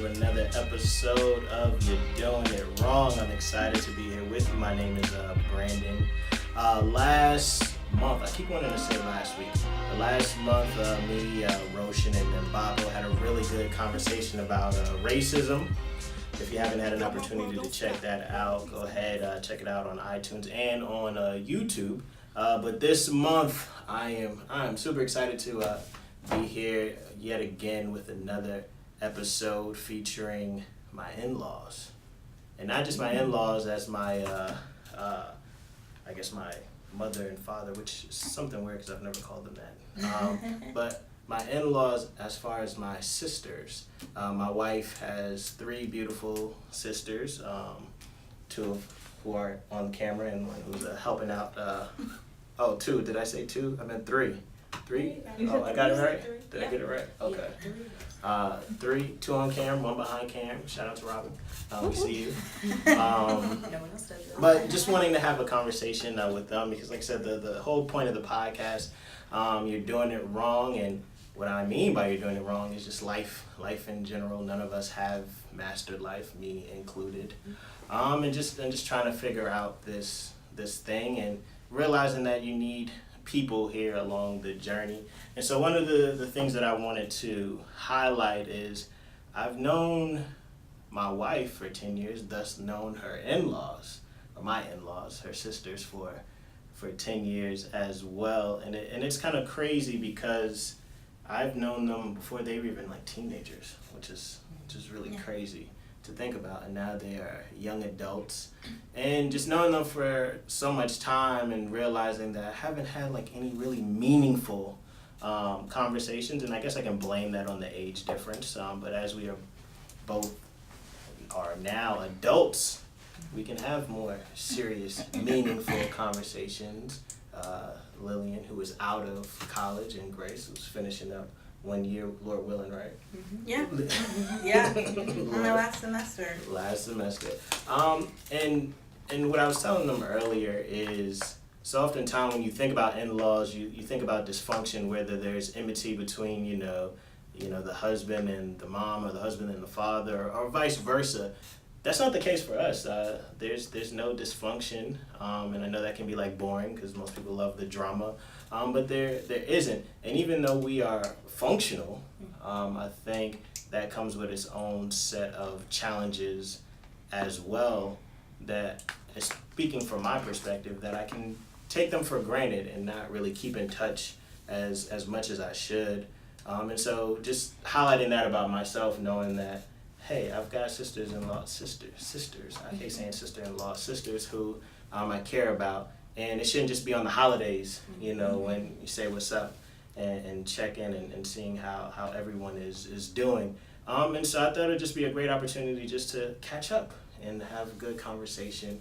to another episode of You're Doing It Wrong. I'm excited to be here with you. My name is Brandon. Last month, I keep wanting to say last week, but last month, me, Roshan, and Babo had a really good conversation about racism. If you haven't had an opportunity to check that out, go ahead, check it out on iTunes and on YouTube. But this month, I am super excited to be here yet again with another episode featuring my in-laws. And not just my in-laws as my, I guess my mother and father, which is something weird because I've never called them that. But my in-laws as far as my sisters. My wife has three beautiful sisters, two of who are on camera and one who's helping out. Two. Did I say two? I meant three. Three? Oh, I got it right? Did I get it right? Okay. Three, two on cam, one behind cam. Shout out to Robin. We see you. But just wanting to have a conversation with them because, like I said, the whole point of the podcast, you're doing it wrong. And what I mean by you're doing it wrong is just life in general. None of us have mastered life, me included. And just trying to figure out this thing and realizing that you need people here along the journey. And so one of the things that I wanted to highlight is I've known my wife for 10 years, thus known her in-laws, or my in-laws, her sisters for 10 years as well. And it's kind of crazy because I've known them before they were even like teenagers, which is really crazy to think about. And now they are young adults, and just knowing them for so much time and realizing that I haven't had like any really meaningful conversations, and I guess I can blame that on the age difference, but as we are both now adults, we can have more serious, meaningful conversations. Lillian, who is out of college, and Grace, who's finishing up 1 year, Lord willing, right? Mm-hmm. Yeah. Yeah. On my last semester. And what I was telling them earlier is, so oftentimes when you think about in-laws, you think about dysfunction, whether there's enmity between, the husband and the mom, or the husband and the father, or vice versa. That's not the case for us. There's no dysfunction, and I know that can be like boring because most people love the drama, but there isn't. And even though we are functional, I think that comes with its own set of challenges as well. That, speaking from my perspective, that I can take them for granted and not really keep in touch as much as I should. And so just highlighting that about myself, knowing that, hey, I've got sisters. I hate saying sister-in-law, sisters who I care about. And it shouldn't just be on the holidays, when you say what's up and check in and seeing how everyone is doing. And so I thought it would just be a great opportunity just to catch up and have a good conversation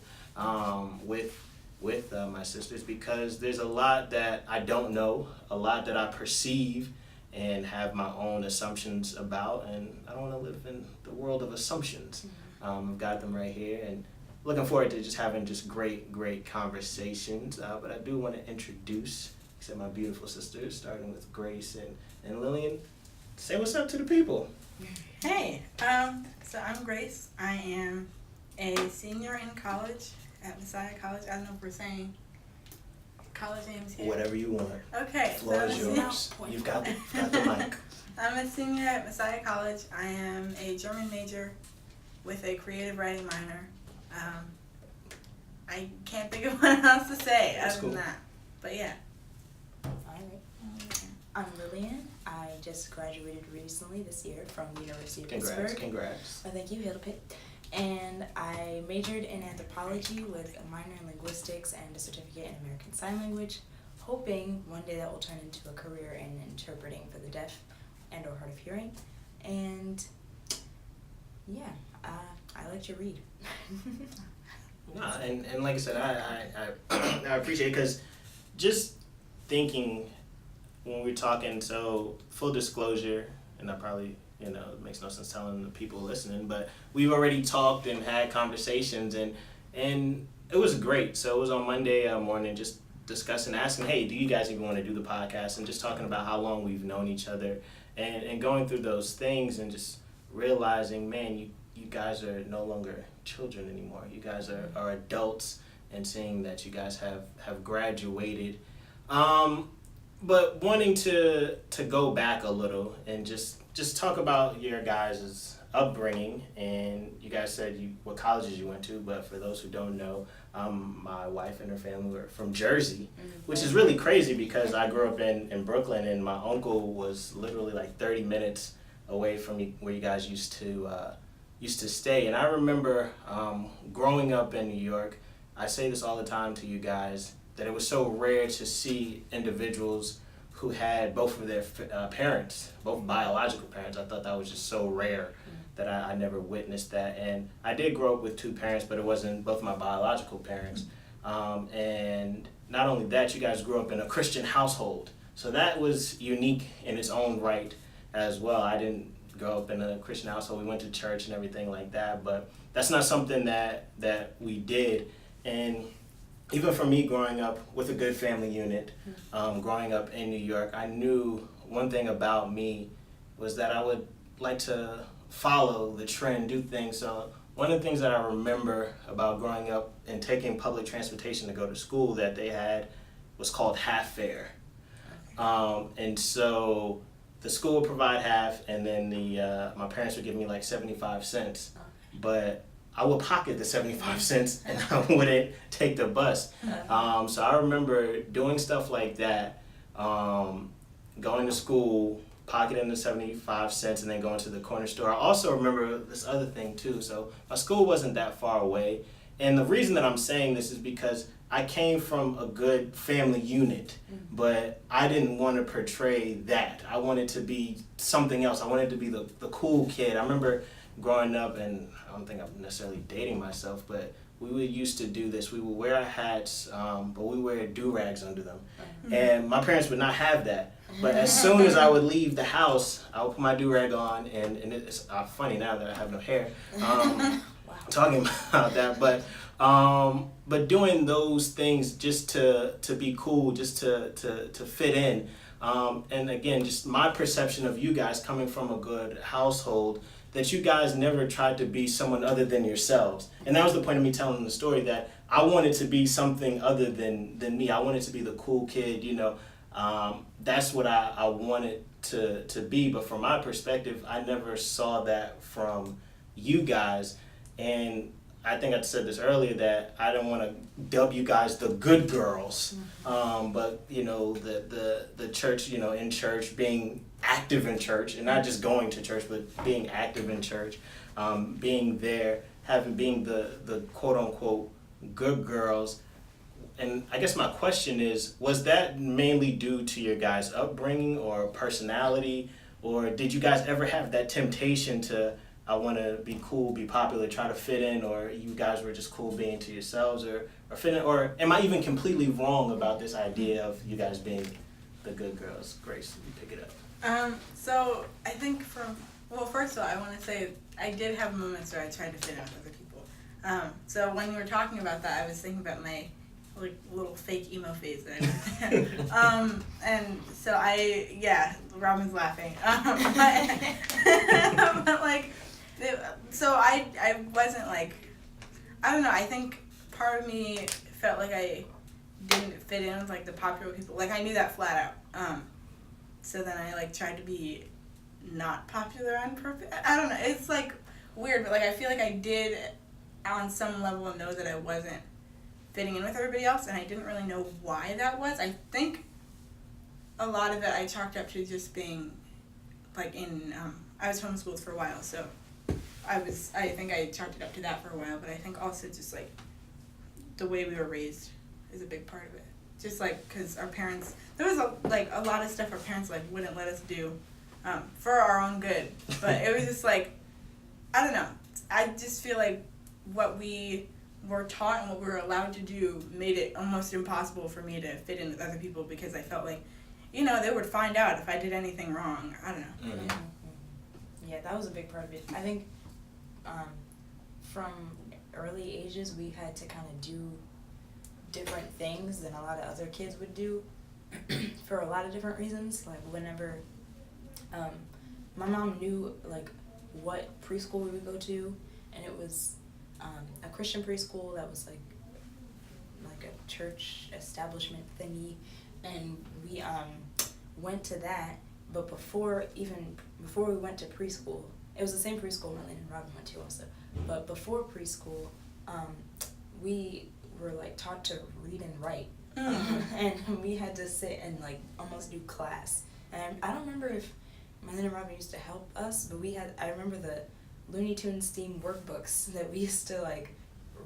with my sisters, because there's a lot that I don't know, a lot that I perceive and have my own assumptions about, and I don't want to live in the world of assumptions. I've got them right here, and looking forward to just having just great conversations. But I do want to introduce my beautiful sisters, starting with Grace and Lillian. Say what's up to the people. Hey, so I'm Grace. I am a senior in college at Messiah College. I don't know if we're saying college names here. Whatever you want. Okay. Floor is yours. You've got the mic. I'm a senior at Messiah College. I am a German major with a creative writing minor. I can't think of what else to say other than that. But yeah. Alright. I'm Lillian. I just graduated recently this year from the University of Pittsburgh. Congrats. Oh, thank you, Hail to Pitt. And I majored in anthropology with a minor in linguistics and a certificate in American Sign Language, hoping one day that will turn into a career in interpreting for the deaf and or hard of hearing. And yeah, I like to read. And like I said, I appreciate it, because just thinking when we're talking, so full disclosure, and I probably, it makes no sense telling the people listening, but we've already talked and had conversations, and it was great. So it was on Monday morning, just discussing, asking, hey, do you guys even want to do the podcast, and just talking about how long we've known each other, and going through those things, and just realizing, man, you guys are no longer children anymore. You guys are adults, and seeing that you guys have graduated. But wanting to go back a little and just talk about your guys' upbringing, and you guys said what colleges you went to, but for those who don't know, my wife and her family were from Jersey, which is really crazy because I grew up in Brooklyn, and my uncle was literally like 30 minutes away from where you guys used to stay. And I remember growing up in New York, I say this all the time to you guys, that it was so rare to see individuals who had both of their parents, both biological parents. I thought that was just so rare that I never witnessed that. And I did grow up with two parents, but it wasn't both my biological parents. And not only that, you guys grew up in a Christian household. So that was unique in its own right as well. I didn't grow up in a Christian household. We went to church and everything like that, but that's not something that we did. And even for me, growing up with a good family unit, growing up in New York, I knew one thing about me was that I would like to follow the trend, do things. So one of the things that I remember about growing up and taking public transportation to go to school that they had was called half fare. And so the school would provide half, and then my parents would give me like 75 cents. But I would pocket the 75 cents and I wouldn't take the bus. So I remember doing stuff like that, going to school, pocketing the 75 cents, and then going to the corner store. I also remember this other thing too. So my school wasn't that far away. And the reason that I'm saying this is because I came from a good family unit, but I didn't want to portray that. I wanted to be something else. I wanted to be the cool kid. I remember growing up, and I don't think I'm necessarily dating myself, but we used to do this. We would wear our hats, but we wear do-rags under them. And my parents would not have that. But as soon as I would leave the house, I would put my do-rag on, and it's funny now that I have no hair, talking about that. But doing those things just to be cool, just to fit in. And again, just my perception of you guys coming from a good household, that you guys never tried to be someone other than yourselves. And that was the point of me telling the story, that I wanted to be something other than me. I wanted to be the cool kid, you know. That's what I wanted to be. But from my perspective, I never saw that from you guys. And I think I said this earlier, that I don't want to dub you guys the good girls. But, you know, the church, you know, in church, being active in church, and not just going to church, but being active in church, being there, being the quote unquote good girls. And I guess my question is, was that mainly due to your guys' upbringing or personality, or did you guys ever have that temptation to, I want to be cool, be popular, try to fit in, or you guys were just cool being to yourselves, or fit in, or am I even completely wrong about this idea of you guys being the good girls? Grace, you pick it up. So I think first of all, I want to say I did have moments where I tried to fit in with other people. So when you were talking about that, I was thinking about my little fake emo phase that I went through. And so Robin's laughing. So I wasn't like, I don't know, I think part of me felt like I didn't fit in with like the popular people. Like I knew that flat out. So then I tried to be not popular on purpose. I don't know, it's like weird, but I feel like I did on some level know that I wasn't fitting in with everybody else, and I didn't really know why that was. I think a lot of it I chalked up to just being I was homeschooled for a while, so I think I chalked it up to that for a while, but I think also just the way we were raised is a big part of it. Just because our parents, there was a lot of stuff our parents wouldn't let us do for our own good, but it was just I don't know, I just feel like what we were taught and what we were allowed to do made it almost impossible for me to fit in with other people, because I felt like, they would find out if I did anything wrong. I don't know. Mm-hmm. Yeah, that was a big part of it. I think from early ages we had to kind of do different things than a lot of other kids would do for a lot of different reasons. Whenever my mom knew what preschool we would go to, and it was a Christian preschool that was like a church establishment thingy, and we went to that. But before we went to preschool, it was the same preschool Marlene and Robin went to also. But before preschool, we were like taught to read and write, and we had to sit and like almost do class. And I don't remember if Marlene and Robin used to help us, but I remember the Looney Tunes themed workbooks that we used to like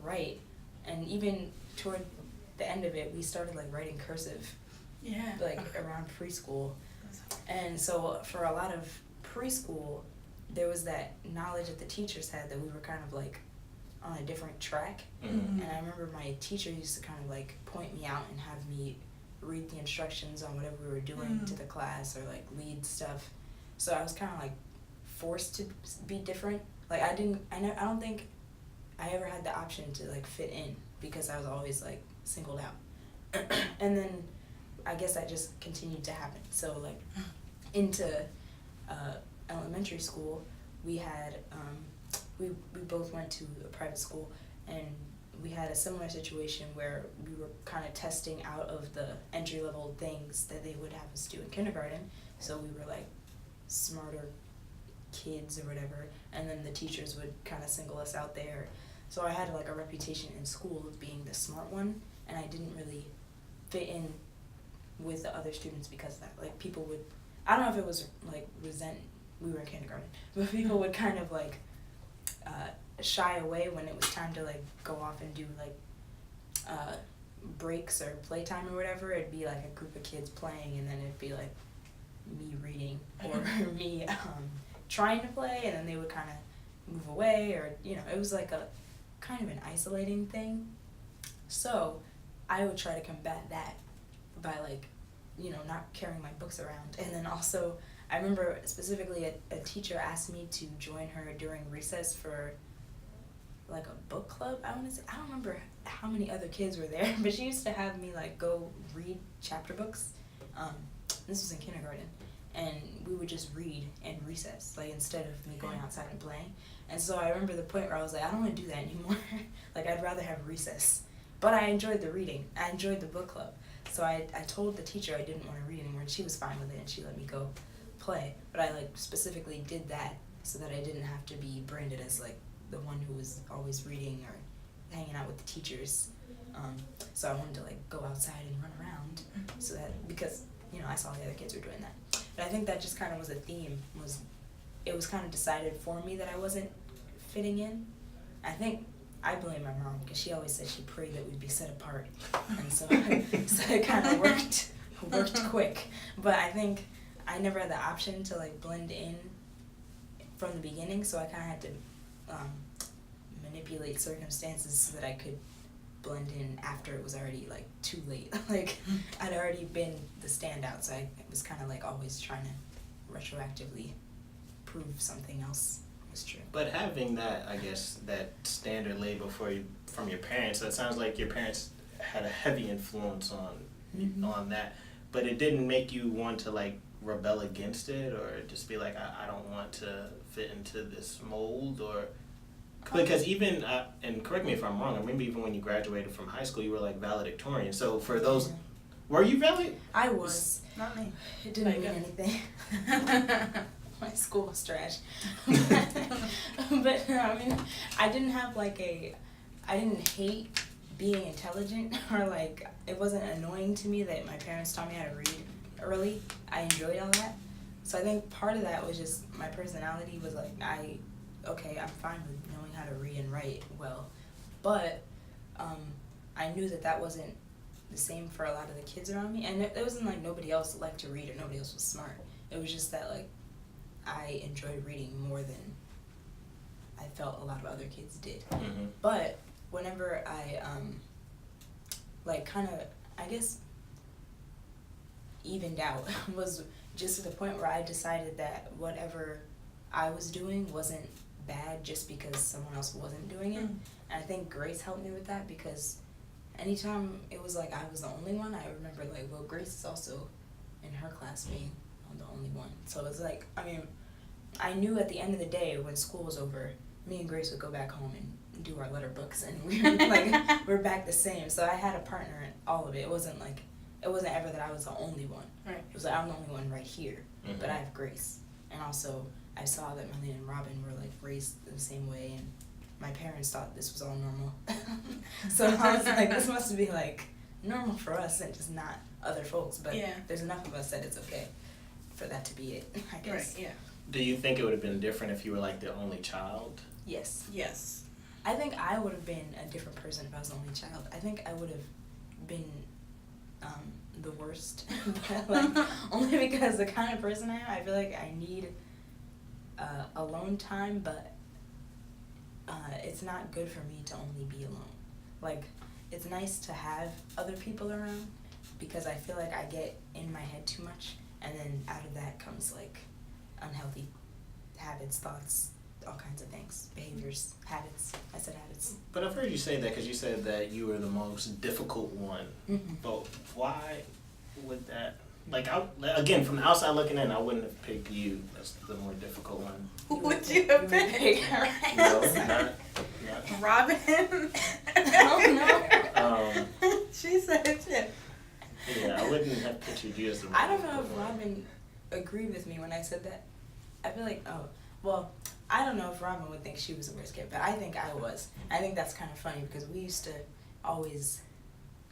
write, and even toward the end of it, we started like writing cursive, like around preschool. And so for a lot of preschool, there was that knowledge that the teachers had that we were kind of like on a different track. And I remember my teacher used to kind of like point me out and have me read the instructions on whatever we were doing to the class, or like lead stuff. So I was kind of like forced to be different. Like I don't think I ever had the option to like fit in, because I was always like singled out. And then I guess that just continued to happen. So like into elementary school, we had we both went to a private school, and we had a similar situation where we were kind of testing out of the entry level things that they would have us do in kindergarten. So we were like smarter kids or whatever, and then the teachers would kind of single us out there. So I had like a reputation in school of being the smart one, and I didn't really fit in with the other students because of that. Like people would, I don't know if it was like we were in kindergarten, but people would kind of like shy away when it was time to like go off and do like breaks or playtime or whatever. It'd be like a group of kids playing, and then it'd be like me reading or me trying to play, and then they would kind of move away, or it was like a kind of an isolating thing. So I would try to combat that by like not carrying my books around. And then also I remember specifically a teacher asked me to join her during recess for like a book club, I want to say. I don't remember how many other kids were there, but she used to have me like go read chapter books. This was in kindergarten, and we would just read in recess, like instead of me going outside and playing. And so I remember the point where I was like, I don't want to do that anymore. Like I'd rather have recess. But I enjoyed the reading. I enjoyed the book club. So I told the teacher I didn't want to read anymore, and she was fine with it, and she let me go play. But I like specifically did that so that I didn't have to be branded as like the one who was always reading or hanging out with the teachers. So I wanted to like go outside and run around, so that, because I saw the other kids were doing that. But I think that just kind of was a theme. It was kind of decided for me that I wasn't fitting in. I think I blame my mom, because she always said she prayed that we'd be set apart, and so it kind of worked quick. But I think I never had the option to like blend in from the beginning, so I kind of had to manipulate circumstances so that I could blend in after it was already like too late. Like I'd already been the standout, so I was kind of like always trying to retroactively prove something else was true. But having that, I guess, that standard laid before you from your parents, so it sounds like your parents had a heavy influence on that, but it didn't make you want to like rebel against it, or just be like, I don't want to fit into this mold, or because even and correct me if I'm wrong, I remember even when you graduated from high school, you were like valedictorian. So for those, were you valid? I was. Not me. It didn't mean anything. My school was trash. But I mean, I didn't have like I didn't hate being intelligent, or like it wasn't annoying to me that my parents taught me how to read early. I enjoyed all that. So I think part of that was just my personality was like, I'm fine with knowing how to read and write well. But I knew that wasn't the same for a lot of the kids around me. And it wasn't like nobody else liked to read or nobody else was smart. It was just that like I enjoyed reading more than I felt a lot of other kids did. Mm-hmm. But whenever I like kind of, I guess, evened out was just to the point where I decided that whatever I was doing wasn't bad just because someone else wasn't doing it. And I think Grace helped me with that, because anytime it was like I was the only one, I remember like, well, Grace is also in her class being the only one. So it's like, I mean, I knew at the end of the day when school was over, me and Grace would go back home and do our letter books, and we're back the same. So I had a partner in all of it. It wasn't ever that I was the only one. Right. It was like I'm the only one right here, Mm-hmm. but I have Grace, and also I saw that Marlene and Robin were like raised the same way, and my parents thought this was all normal. So I was like, this must be like normal for us and just not other folks. But there's enough of us that it's okay for that to be it, I guess. Right, yeah. Do you think it would have been different if you were like the only child? Yes. Yes. I think I would have been a different person if I was the only child. I think I would have been the worst. But, like, only because the kind of person I am, I feel like I need alone time, but it's not good for me to only be alone. Like, it's nice to have other people around because I feel like I get in my head too much, and then out of that comes like unhealthy habits, thoughts, all kinds of things, behaviors, habits. I said habits. But I've heard you say that because you said that you were the most difficult one. Mm-hmm. But why would that? Like, again, from the outside looking in, I wouldn't have picked you as the more difficult one. Who would you have picked? No, not. Robin. Oh no. She said it. Yeah, I wouldn't have pictured you as the more I don't know difficult if one. Robin agreed with me when I said that. I feel like, I don't know if Robin would think she was the worst kid, but I think I was. I think that's kind of funny because we used to always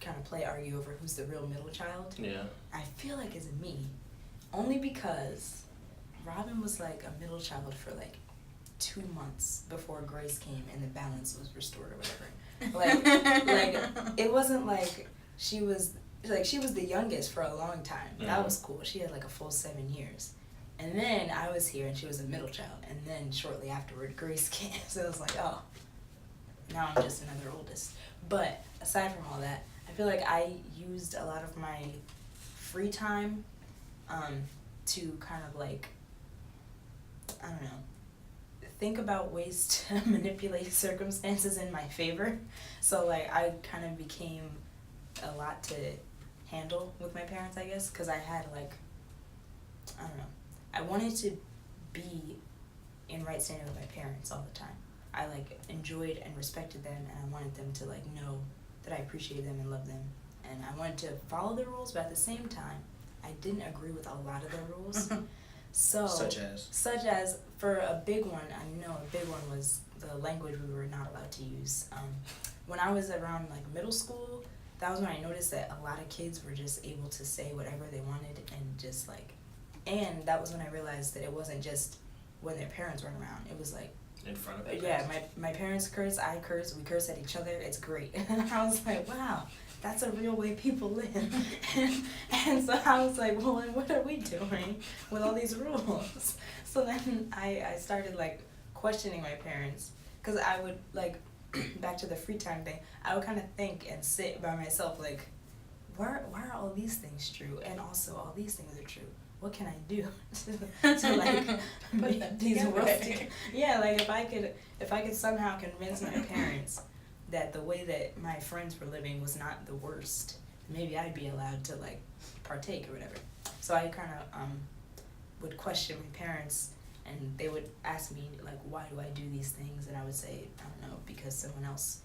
kind of argue over who's the real middle child. Yeah. I feel like it's me, only because Robin was like a middle child for like 2 months before Grace came and the balance was restored or whatever. Like it wasn't like she was the youngest for a long time. Mm-hmm. That was cool. She had like a full 7 years. And then I was here and she was a middle child. And then shortly afterward, Grace came. So it was like, oh, now I'm just another oldest. But aside from all that, I feel like I used a lot of my free time to kind of like, I don't know, think about ways to manipulate circumstances in my favor. So like I kind of became a lot to handle with my parents, I guess, because I had like, I don't know, I wanted to be in right standing with my parents all the time. I like enjoyed and respected them, and I wanted them to like know that I appreciated them and loved them, and I wanted to follow their rules, but at the same time I didn't agree with a lot of their rules. So such as for a big one, I know a big one was the language we were not allowed to use. When I was around like middle school, that was when I noticed that a lot of kids were just able to say whatever they wanted and just like, and that was when I realized that it wasn't just when their parents weren't around. It was like in front of their yeah, my parents curse, I curse, we curse at each other. It's great. And I was like, wow, that's a real way people live. and so I was like, well, then what are we doing with all these rules? So then I started like questioning my parents, because I would like, back to the free time thing, I would kind of think and sit by myself like, why are all these things true? And also all these things are true. What can I do to like make these worlds together? Yeah, like if I could somehow convince my parents that the way that my friends were living was not the worst, maybe I'd be allowed to like partake or whatever. So I kind of would question my parents, and they would ask me like, why do I do these things? And I would say, I don't know, because someone else.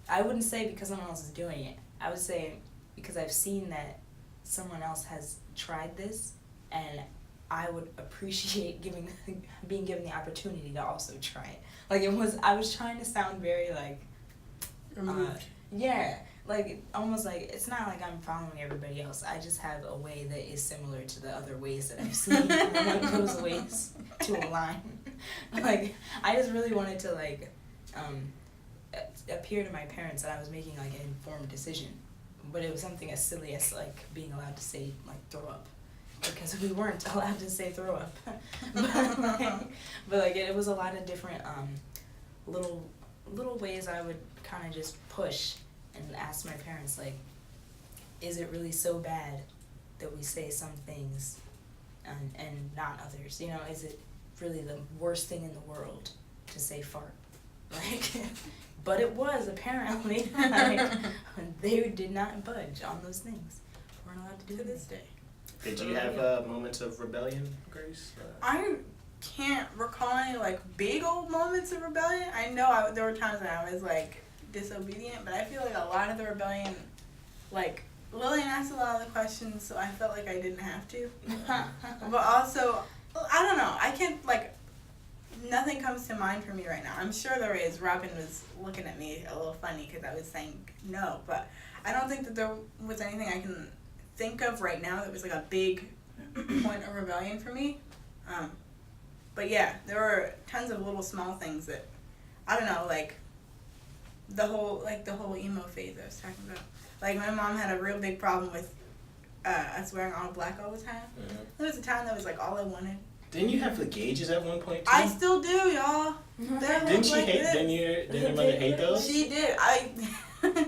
I wouldn't say because someone else is doing it. I would say because I've seen that someone else has tried this, and I would appreciate being given the opportunity to also try it. Like I was trying to sound very like, yeah, like almost like it's not like I'm following everybody else. I just have a way that is similar to the other ways that I've seen. And I want those ways to align. Like I just really wanted to like appear to my parents that I was making like an informed decision. But it was something as silly as like being allowed to say like throw up, because we weren't allowed to say throw up. but it was a lot of different little ways I would kind of just push and ask my parents like, is it really so bad that we say some things and not others? You know, is it really the worst thing in the world to say fart? Like, but it was apparently. Like, they did not budge on those things. We're not allowed to do to this day. Did you have moments of rebellion, Grace? I can't recall any like big old moments of rebellion. I know there were times when I was like disobedient, but I feel like a lot of the rebellion, like Lillian asked a lot of the questions, so I felt like I didn't have to. But also, I don't know. I can't like. Nothing comes to mind for me right now. I'm sure there is. Robin was looking at me a little funny because I was saying no, but I don't think that there was anything I can think of right now that was like a big point of rebellion for me. But yeah, there were tons of little small things that, I don't know, like the whole emo phase I was talking about. Like my mom had a real big problem with us wearing all black all the time. Mm-hmm. There was a time that was like all I wanted. Didn't you have the gauges at one point too? I still do, y'all. Didn't she hate? Didn't your mother hate those? She did.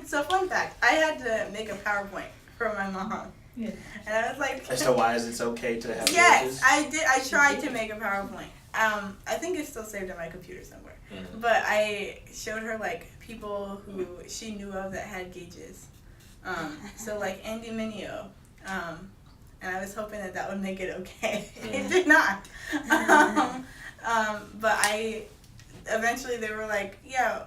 So fun fact, I had to make a PowerPoint for my mom. Yeah. And I was like. As to why it's okay to have yes, gauges? I did. I tried to make a PowerPoint. I think it's still saved on my computer somewhere. Mm-hmm. But I showed her like people who she knew of that had gauges. So like Andy Mineo. And I was hoping that would make it okay. It did not. But eventually they were like, yeah,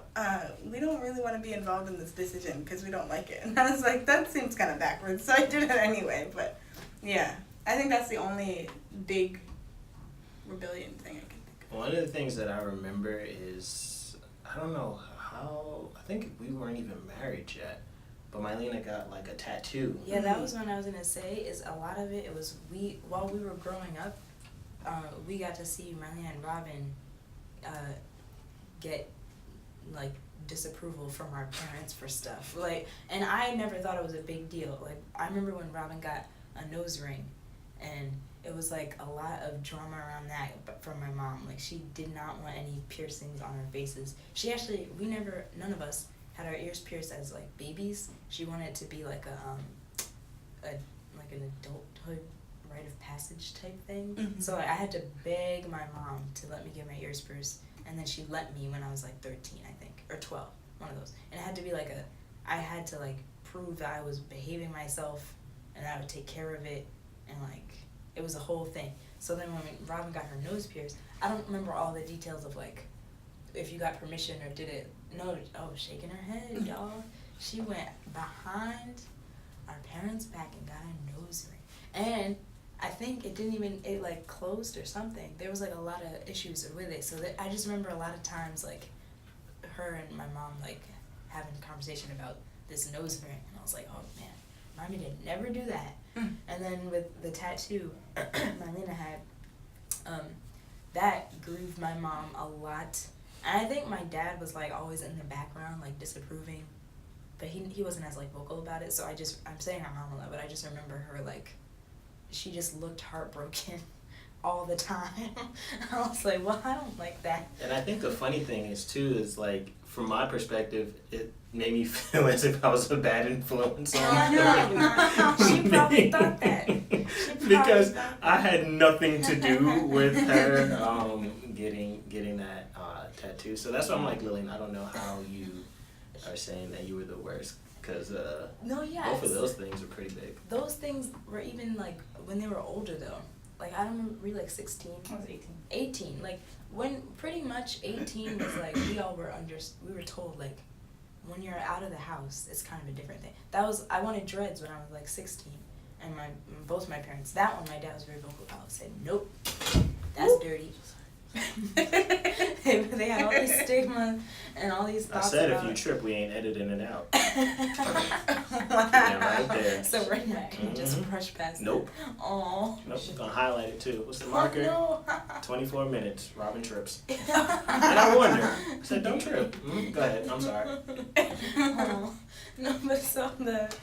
we don't really want to be involved in this decision because we don't like it. And I was like, that seems kind of backwards. So I did it anyway. But yeah, I think that's the only big rebellion thing I can think of. One of the things that I remember is, I don't know how, I think we weren't even married yet. But Mylena got like a tattoo. Yeah, that was what I was gonna say. Is a lot of it was while we were growing up, we got to see Mylena and Robin get like disapproval from our parents for stuff. Like, and I never thought it was a big deal. Like, I remember when Robin got a nose ring, and it was like a lot of drama around that. But from my mom, like she did not want any piercings on our faces. She actually, none of us had our ears pierced as like babies. She wanted it to be like an adulthood rite of passage type thing. Mm-hmm. So I had to beg my mom to let me get my ears pierced, and then she let me when I was like 13, I think, or 12, one of those. And it had to be like I had to like prove that I was behaving myself and that I would take care of it, and like it was a whole thing. So then when Robin got her nose pierced, I don't remember all the details of like if you got permission or did it. No, shaking her head, y'all. She went behind our parents' back and got a nose ring. And I think it like closed or something. There was like a lot of issues with it. So I just remember a lot of times like her and my mom like having a conversation about this nose ring. And I was like, oh man, Mommy did never do that. And then with the tattoo Mylena had, that grieved my mom a lot. And I think my dad was like always in the background, like disapproving, but he wasn't as like vocal about it. So I'm saying our mom a lot, but I just remember her like, she just looked heartbroken all the time. I was like, well, I don't like that. And I think the funny thing is like, from my perspective, it made me feel as if I was a bad influence on her. She probably thought that. Because I had nothing to do with her getting that tattoo. So that's why I'm like, Lillian, I don't know how you are saying that you were the worst, because both of those things are pretty big. Those things were even like when they were older though. Like I don't remember, were you like 16? I was 18. 18. Like when pretty much 18 was like we were told like when you're out of the house it's kind of a different thing. I wanted dreads when I was like 16, and both my parents, that one my dad was very vocal about, said nope, that's dirty. They had all these stigma and all these thoughts. I said about if you trip, we ain't editing it out. Wow. Yeah, right there. So right now, just brush past Nope. it. Aww. Nope, I'm gonna highlight it too. What's the marker? No. 24 minutes, Robin trips. And I wonder. I said, don't trip. Go ahead, I'm sorry. Oh. No, but so the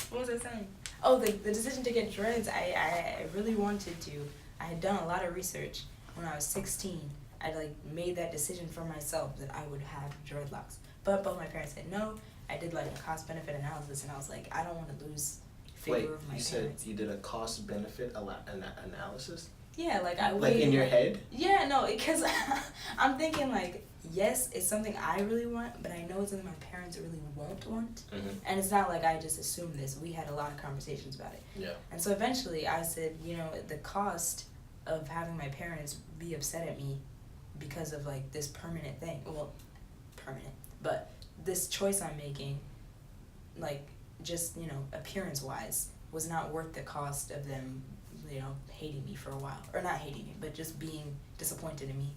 what was I saying? Oh, the decision to get dreads, I really wanted to. I had done a lot of research. When I was 16, I like made that decision for myself that I would have dreadlocks. But both my parents said no. I did like a cost-benefit analysis, and I was like, I don't want to lose favor of my parents. Wait, you said you did a cost-benefit analysis? Yeah, like I like in your head? Yeah, no, because I'm thinking like, yes, it's something I really want, but I know it's something my parents really won't want. Mm-hmm. And it's not like I just assumed this. We had a lot of conversations about it. Yeah. And so eventually I said, the cost of having my parents be upset at me because of like this permanent thing. Well, permanent, but this choice I'm making, like just, you know, appearance wise, was not worth the cost of them, you know, hating me for a while. Or not hating me, but just being disappointed in me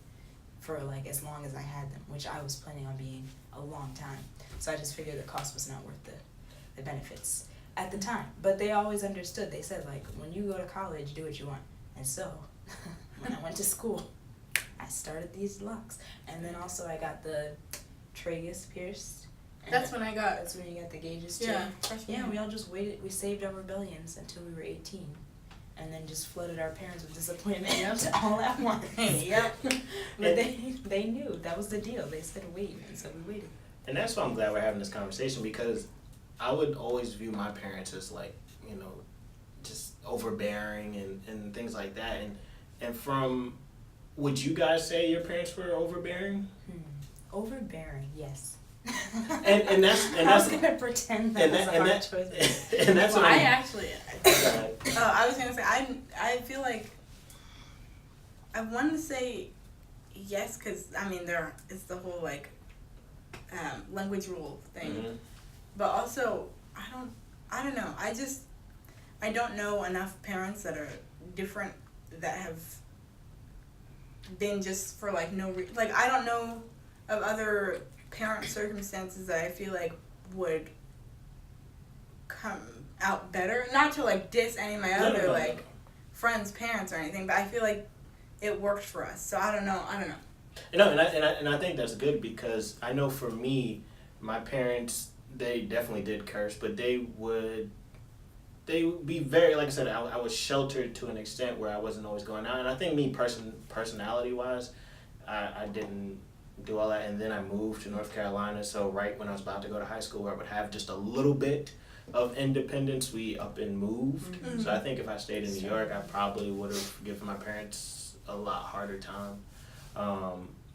for like as long as I had them, which I was planning on being a long time. So I just figured the cost was not worth the benefits at the time. But they always understood. They said, like, when you go to college, do what you want. And so, when I went to school, I started these locks. And then also I got the tragus pierced. That's when I got. That's when you got the gauges too. Yeah. Yeah, we all just waited. We saved our rebellions until we were 18. And then just flooded our parents with disappointment all at once. Yep. But they knew. That was the deal. They said wait, and so we waited. And that's why I'm glad we're having this conversation, because I would always view my parents as like, you know, just overbearing and things like that. And from, would you guys say your parents were overbearing? Overbearing, yes. And I was gonna pretend that was a hard choice. And that's well, what I actually. Right. I was gonna say I feel like I wanted to say yes, because I mean it's the whole like language rule thing, Mm-hmm. but also I don't know. I don't know enough parents that are different that have been just for like like I don't know of other parent circumstances that I feel like would come out better. Not to like diss any of my other like friends' parents or anything, but I feel like it worked for us. So I don't know. You know, and I think that's good, because I know for me, my parents, they definitely did curse, but they would be very, like I said, I was sheltered to an extent where I wasn't always going out. And I think me personality wise, I didn't do all that. And then I moved to North Carolina, so right when I was about to go to high school, where I would have just a little bit of independence, we up and moved. Mm-hmm. So I think if I stayed in New York, I probably would have given my parents a lot harder time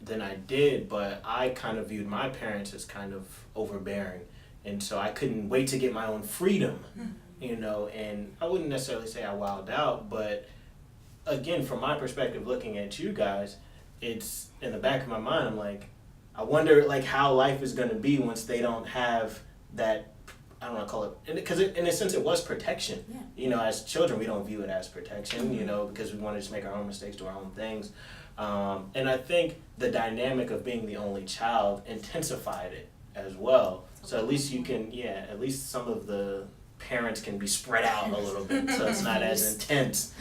than I did. But I kind of viewed my parents as kind of overbearing, and so I couldn't wait to get my own freedom, you know. And I wouldn't necessarily say I wilded out, but again, from my perspective, looking at you guys, it's in the back of my mind, I'm like, I wonder like how life is going to be once they don't have that, I don't want to call it, because in a sense it was protection. Yeah. You know, as children we don't view it as protection, you know, because we want to just make our own mistakes, do our own things. And I think the dynamic of being the only child intensified it as well. So at least you can, at least some of the parents can be spread out a little bit, so it's not as intense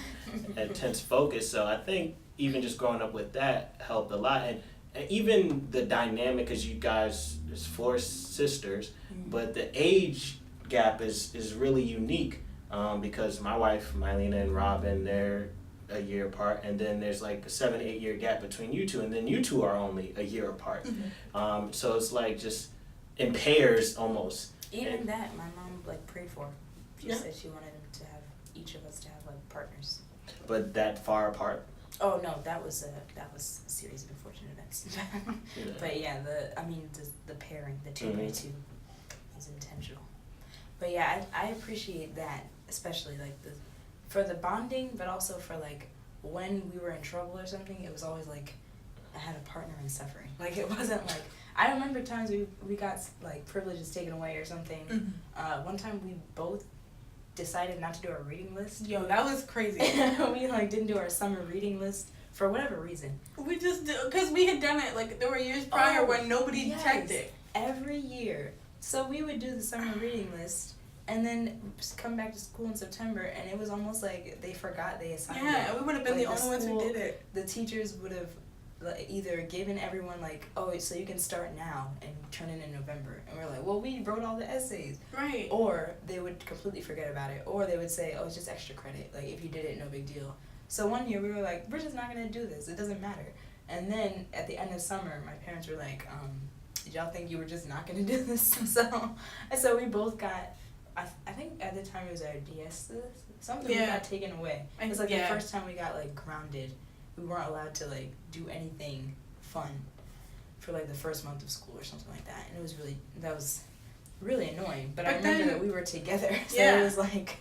focus. So I think even just growing up with that helped a lot. And even the dynamic, because you guys, there's 4 sisters, but the age gap is really unique, because my wife, Mylena and Robin, they're a year apart, and then there's like a 7-8 year gap between you two, and then you two are only a year apart. So it's like just in pairs almost. Even that, my mom like prayed for. She Yeah. said she wanted him to have each of us to have like partners. But that far apart. Oh no, that was a series of unfortunate events. But yeah, the pairing, the 2x2, is intentional. But yeah, I appreciate that, especially like for the bonding, but also for like when we were in trouble or something. It was always like I had a partner in suffering. Like it wasn't like, I remember times we got like privileges taken away or something. One time we both decided not to do our reading list. Yo, that was crazy. We like didn't do our summer reading list for whatever reason. We just because we had done it like there were years prior when nobody checked it. Every year. So we would do the summer reading list and then come back to school in September, and it was almost like they forgot they assigned it. Yeah, we would have been Like the only ones who did it. The teachers would have like, either given everyone like, oh, so you can start now and turn in November, and we're like, well, we wrote all the essays. Right. Or they would completely forget about it, or they would say, oh, it's just extra credit, like if you did it, no big deal. So one year we were like, we're just not gonna do this, it doesn't matter. And then at the end of summer, my parents were like, did y'all think you were just not gonna do this? So we both got, I think at the time it was our DS, something we got taken away. It was like the first time we got like grounded. We weren't allowed to like do anything fun for like the first month of school or something like that, and that was really annoying. But I remember that we were together, so it was like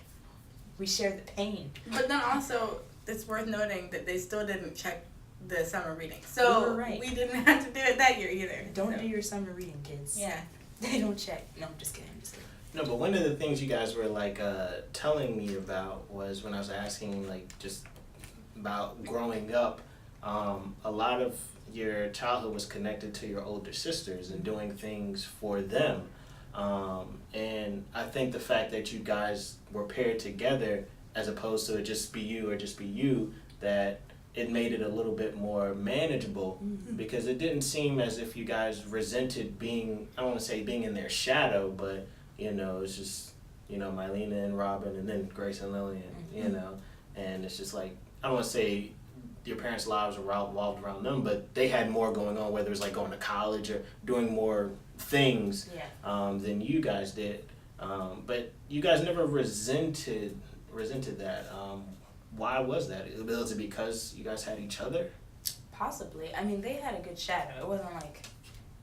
we shared the pain. But then also, it's worth noting that they still didn't check the summer reading. So You were right. we didn't have to do it that year either. Don't so. do your summer reading, kids. Yeah. They don't check. No, I'm just kidding. I'm just kidding. No, but one of the things you guys were like telling me about was when I was asking like just about growing up, a lot of your childhood was connected to your older sisters and doing things for them. And I think the fact that you guys were paired together as opposed to it just be you or just be you, that it made it a little bit more manageable because it didn't seem as if you guys resented being, I don't want to say being in their shadow, but, you know, it's just, you know, Mylena and Robin and then Grace and Lillian, you know, and it's just like, I don't want to say your parents' lives were revolved around them, but they had more going on, whether it was like going to college or doing more things than you guys did. But you guys never resented that. Why was that? Was it because you guys had each other? Possibly. I mean, they had a good shadow. It wasn't like,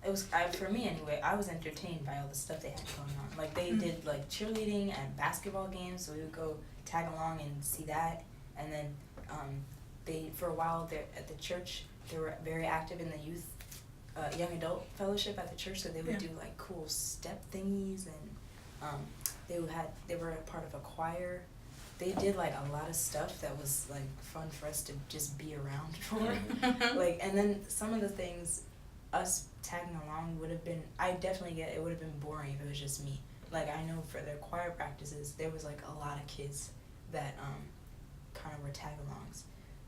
it was, for me anyway, I was entertained by all the stuff they had going on. Like, they did, like, cheerleading and basketball games, so we would go tag along and see that. And then they, for a while, at the church, they were very active in the youth, young adult fellowship at the church, so they would do, like, cool step thingies, and they were a part of a choir. They did like a lot of stuff that was like fun for us to just be around for. Like, and then some of the things us tagging along would have been, I definitely get it would have been boring if it was just me. Like, I know for their choir practices there was like a lot of kids that kind of were tag-alongs.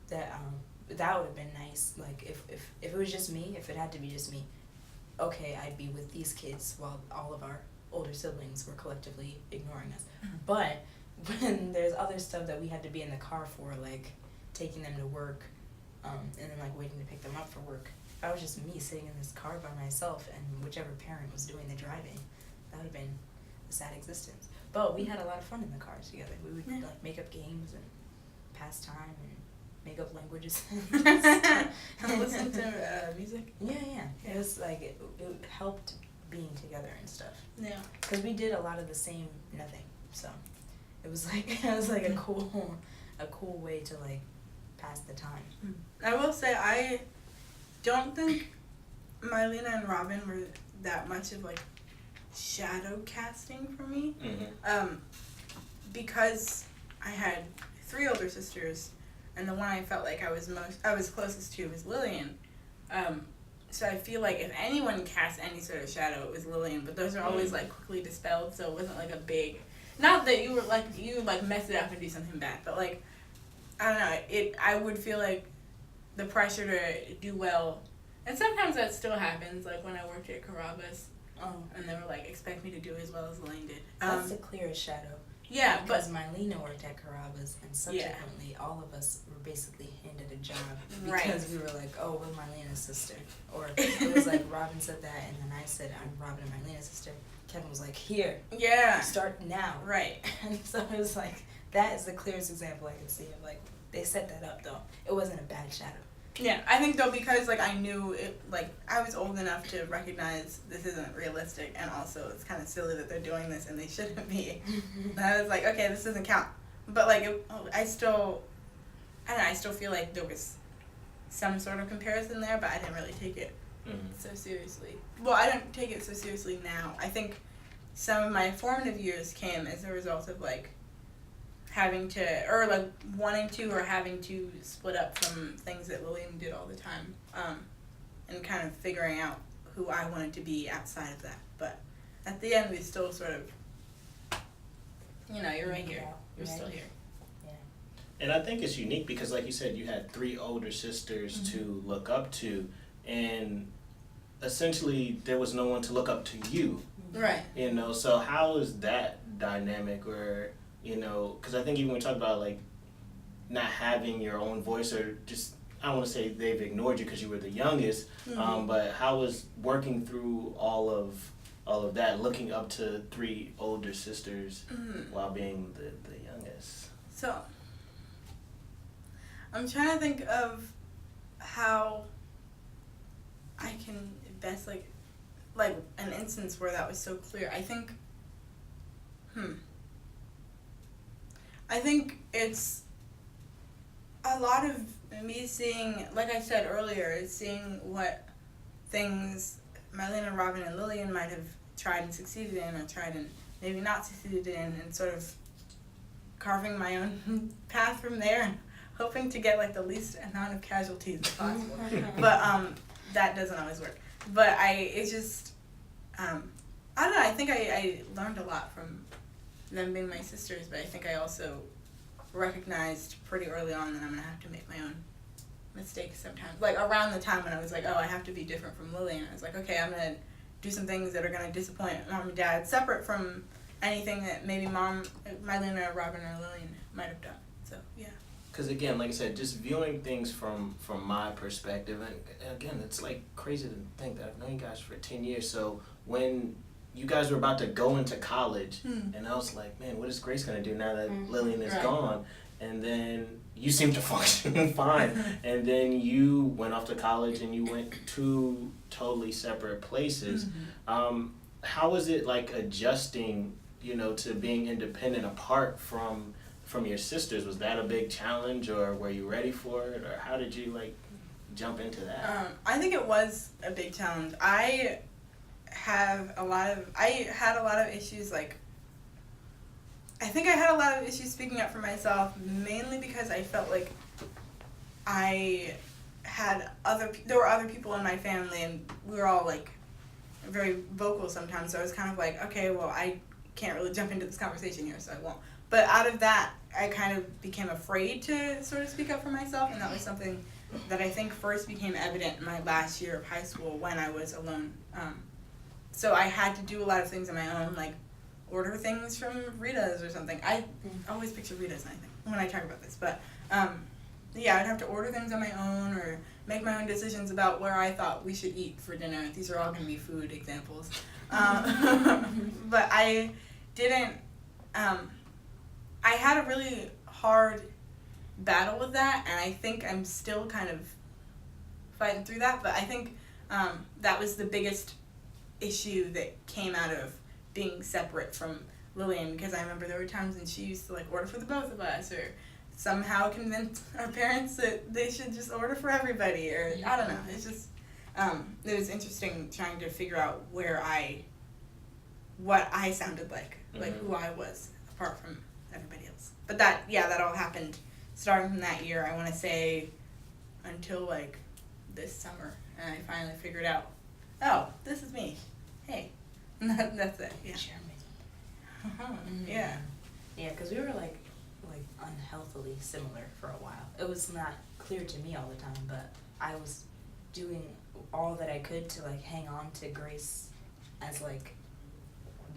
That would have been nice. Like if it was just me, if it had to be just me, okay, I'd be with these kids while all of our older siblings were collectively ignoring us. But when there's other stuff that we had to be in the car for, like taking them to work, and then like waiting to pick them up for work, if I was just me sitting in this car by myself and whichever parent was doing the driving, that would have been a sad existence. But we had a lot of fun in the cars together. We would like make up games and pass time and make up languages. And listen to music. Yeah. It was like it helped being together and stuff. Yeah. Because we did a lot of the same nothing, so it was like a cool way to like pass the time. I will say I don't think Mylena and Robin were that much of like shadow casting for me. Because I had 3 older sisters, and the one I felt like I was closest to was Lillian. So I feel like if anyone cast any sort of shadow, it was Lillian. But those are always like quickly dispelled, so it wasn't like a big. Not that you mess it up and do something bad, but like I don't know. I would feel like the pressure to do well, and sometimes that still happens. Like when I worked at Carrabba's, and they were like expect me to do as well as Lillian did. That's the clearest shadow. Yeah, because Mylena worked at Carrabba's, and subsequently all of us were basically handed a job because we were like, oh, we're Mylena's sister. Or it was like Robin said that, and then I said, I'm Robin and Mylana's sister. Kevin was like, here. Yeah. Start now. Right. And so it was like, that is the clearest example I can see of like, they set that up though. It wasn't a bad shadow. Yeah, I think though because like I knew it, like I was old enough to recognize this isn't realistic, and also it's kind of silly that they're doing this and they shouldn't be. And I was like, okay, this doesn't count. But like I still feel like there was some sort of comparison there, but I didn't really take it so seriously. Well, I don't take it so seriously now. I think some of my formative years came as a result of like having to, or like wanting to or having to split up from things that Lillian did all the time, and kind of figuring out who I wanted to be outside of that. But at the end, we still sort of, you're right here. You're still here. Yeah. And I think it's unique because, like you said, you had 3 older sisters to look up to, and essentially there was no one to look up to you. Right. So how is that dynamic, or because I think even when we talk about like not having your own voice, or just, I don't want to say they've ignored you because you were the youngest, but how was working through all of that, looking up to 3 older sisters while being the youngest? So I'm trying to think of how I can best like an instance where that was so clear. I think it's a lot of me seeing, like I said earlier, is seeing what things Marlene and Robin and Lillian might have tried and succeeded in, or tried and maybe not succeeded in, and sort of carving my own path from there, and hoping to get like the least amount of casualties as possible. But that doesn't always work. But it's just, I don't know, I think I learned a lot from them being my sisters, but I think I also recognized pretty early on that I'm going to have to make my own mistakes sometimes. Like around the time when I was like, oh, I have to be different from Lillian, I was like, okay, I'm going to do some things that are going to disappoint mom and dad, separate from anything that maybe Marlene or Robin or Lillian might have done. So, yeah. Because again, like I said, just viewing things from my perspective, and again, it's like crazy to think that I've known you guys for 10 years. So when you guys were about to go into college, and I was like, man, what is Grace gonna do now that Lillian is gone? And then you seemed to function fine. And then you went off to college and you went to totally separate places. How was it like adjusting, to being independent apart from your sisters? Was that a big challenge, or were you ready for it, or how did you like jump into that? I think it was a big challenge. I had a lot of issues, like I think I had a lot of issues speaking up for myself, mainly because I felt like there were other people in my family, and we were all like very vocal sometimes, so I was kind of like, okay, well, I can't really jump into this conversation here, so I won't. But out of that, I kind of became afraid to sort of speak up for myself, and that was something that I think first became evident in my last year of high school when I was alone. So I had to do a lot of things on my own, like order things from Rita's or something. I always picture Rita's, I think, when I talk about this. But yeah, I'd have to order things on my own, or make my own decisions about where I thought we should eat for dinner. These are all going to be food examples. But I didn't... I had a really hard battle with that, and I think I'm still kind of fighting through that, but I think that was the biggest issue that came out of being separate from Lillian, because I remember there were times when she used to like order for the both of us, or somehow convince our parents that they should just order for everybody, or I don't know. It's just it was interesting trying to figure out what I sounded like who I was apart from everybody else. But that all happened starting from that year, I want to say, until like this summer, and I finally figured out, oh, this is me. Hey. That's it. Yeah. Yeah. Yeah, because we were like unhealthily similar for a while. It was not clear to me all the time, but I was doing all that I could to like hang on to Grace as like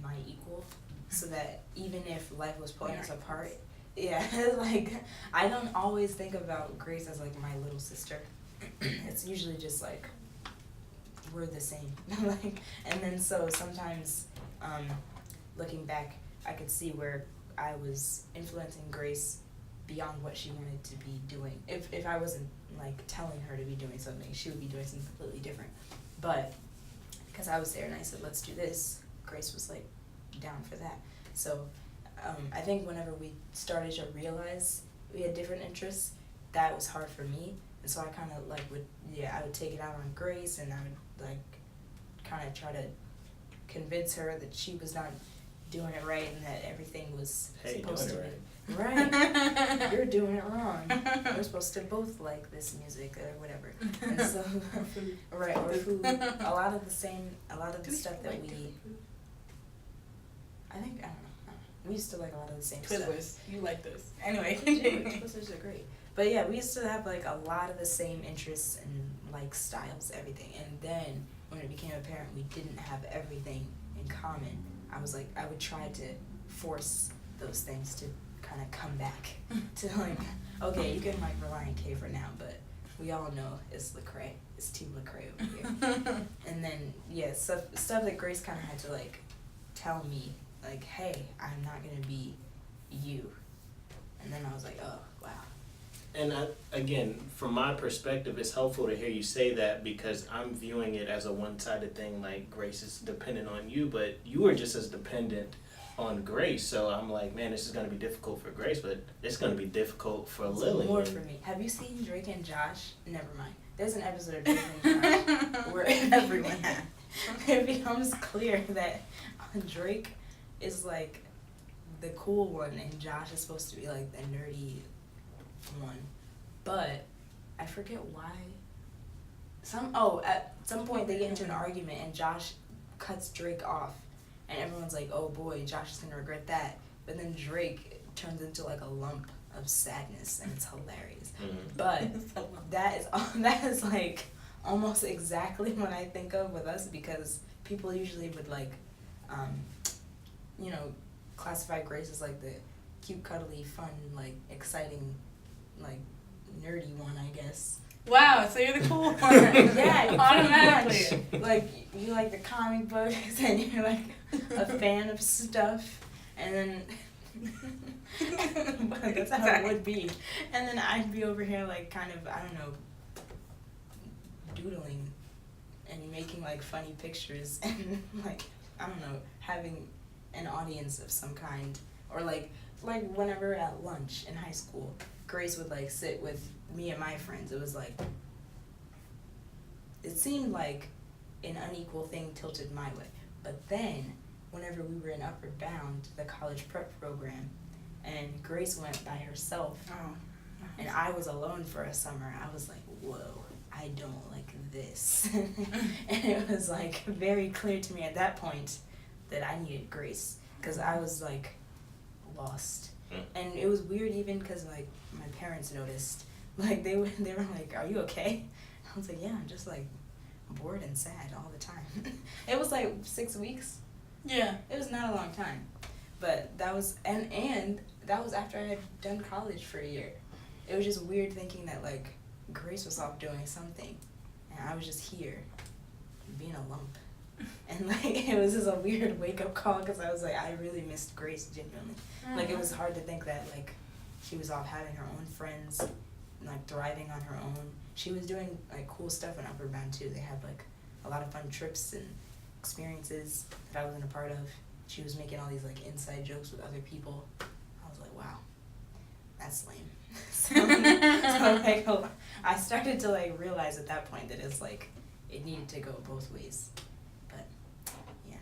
my equal, so that even if life was pulling us apart, like I don't always think about Grace as like my little sister. It's usually just like we're the same. Like, and then so sometimes looking back, I could see where I was influencing Grace beyond what she wanted to be doing. If I wasn't like telling her to be doing something, she would be doing something completely different. But because I was there and I said, let's do this, Grace was like down for that. So I think whenever we started to realize we had different interests, that was hard for me. And so I kind of like I would take it out on Grace, and I would like kind of try to convince her that she was not doing it right, and that everything was supposed to be right. You're doing it wrong. We're supposed to both like this music or whatever. And so right, or food. A lot of the stuff that we. I don't know. We used to like a lot of the same stuff. Twizzlers. You like those. Anyway. Twizzlers are great. But yeah, we used to have like a lot of the same interests and like styles, everything. And then when it became apparent we didn't have everything in common, I would try to force those things to kind of come back to like, okay, you can like rely on Kay for now, but we all know it's Lecrae. It's Team Lecrae over here. And then stuff that Grace kind of had to like tell me, like, hey, I'm not gonna be you. And then I was like, oh, wow. And again, from my perspective, it's helpful to hear you say that, because I'm viewing it as a one-sided thing, like Grace is dependent on you, but you are just as dependent on Grace. So I'm like, man, this is gonna be difficult for Grace, but it's gonna be difficult for Lily. More for me. Have you seen Drake and Josh? Never mind. There's an episode of Drake and Josh where Everyone has. it becomes clear that Drake is like the cool one and Josh is supposed to be like the nerdy one. But I forget why. At some point they get into an argument and Josh cuts Drake off and everyone's like, oh boy, Josh is gonna regret that. But then Drake turns into like a lump of sadness and it's hilarious. But that is like almost exactly what I think of with us, because people usually would like classify Grace as like the cute, cuddly, fun, like exciting, like nerdy one, I guess. Wow, so you're the cool one. Yeah, automatically. Like you like the comic books and you're like a fan of stuff, and then but that's how it would be. And then I'd be over here like kind of, I don't know, doodling and making like funny pictures and like, I don't know, having an audience of some kind. Or like whenever at lunch in high school, Grace would like sit with me and my friends. It was like, it seemed like an unequal thing tilted my way. But then whenever we were in Upward Bound, the college prep program, and Grace went by herself, and I was alone for a summer, I was like, whoa, I don't like this. And it was like very clear to me at that point that I needed Grace, because I was like lost. And it was weird even because like my parents noticed, like they were like, are you okay? I was like, yeah, I'm just like bored and sad all the time. It was like 6 weeks. Yeah. It was not a long time, but that was and that was after I had done college for a year. It was just weird thinking that like Grace was off doing something and I was just here being a lump. And like it was just a weird wake up call, because I was like, I really missed Grace genuinely. Like it was hard to think that like she was off having her own friends, like thriving on her own. She was doing like cool stuff in Upward Bound too. They had like a lot of fun trips and experiences that I wasn't a part of. She was making all these like inside jokes with other people. I was like, wow, that's lame. so like I started to like realize at that point that it's like it needed to go both ways. But yeah.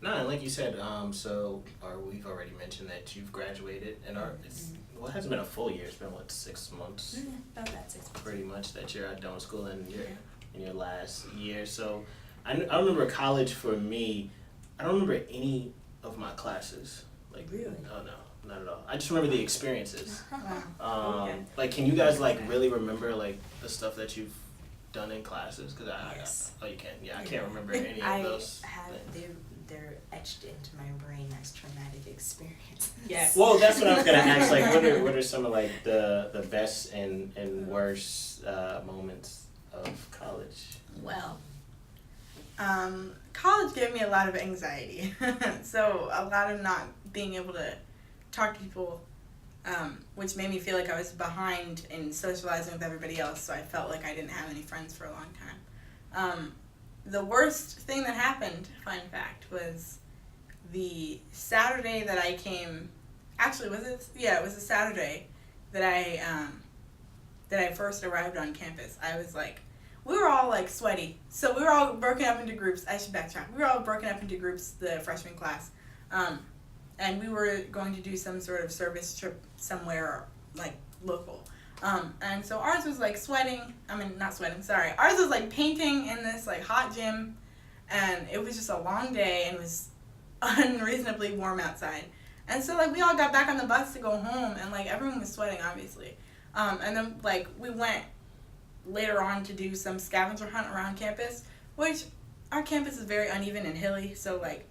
No, and like you said, we've already mentioned that you've graduated, and it hasn't been a full year. It's been 6 months? Mm-hmm. About that 6 months. Pretty much that you're at Doin school and you're in your last year. So I remember college for me. I don't remember any of my classes. Like really? Oh no, not at all. I just remember the experiences. Wow. Okay. Like, can you guys like really remember like the stuff that you've done in classes? Cause Yes. you can. Yeah, I can't remember any of those. They're etched into my brain as traumatic experiences. Yes. Well, that's what I was gonna ask. Like, what are some of like the best and worst moments of college? Well, college gave me a lot of anxiety. So a lot of not being able to talk to people, which made me feel like I was behind in socializing with everybody else, so I felt like I didn't have any friends for a long time. The worst thing that happened, fun fact, was the Saturday that I came, actually was it? Yeah, it was the Saturday that I first arrived on campus. I was like, we were all like sweaty. So we were all broken up into groups. I should backtrack. We were all broken up into groups, the freshman class. And we were going to do some sort of service trip somewhere like local. And so ours was like ours was like painting in this like hot gym, and it was just a long day and it was unreasonably warm outside. And so like we all got back on the bus to go home, and like everyone was sweating obviously. And then like we went later on to do some scavenger hunt around campus, which our campus is very uneven and hilly, so like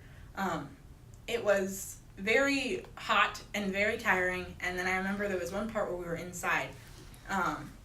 it was very hot and very tiring. And then I remember there was one part where we were inside,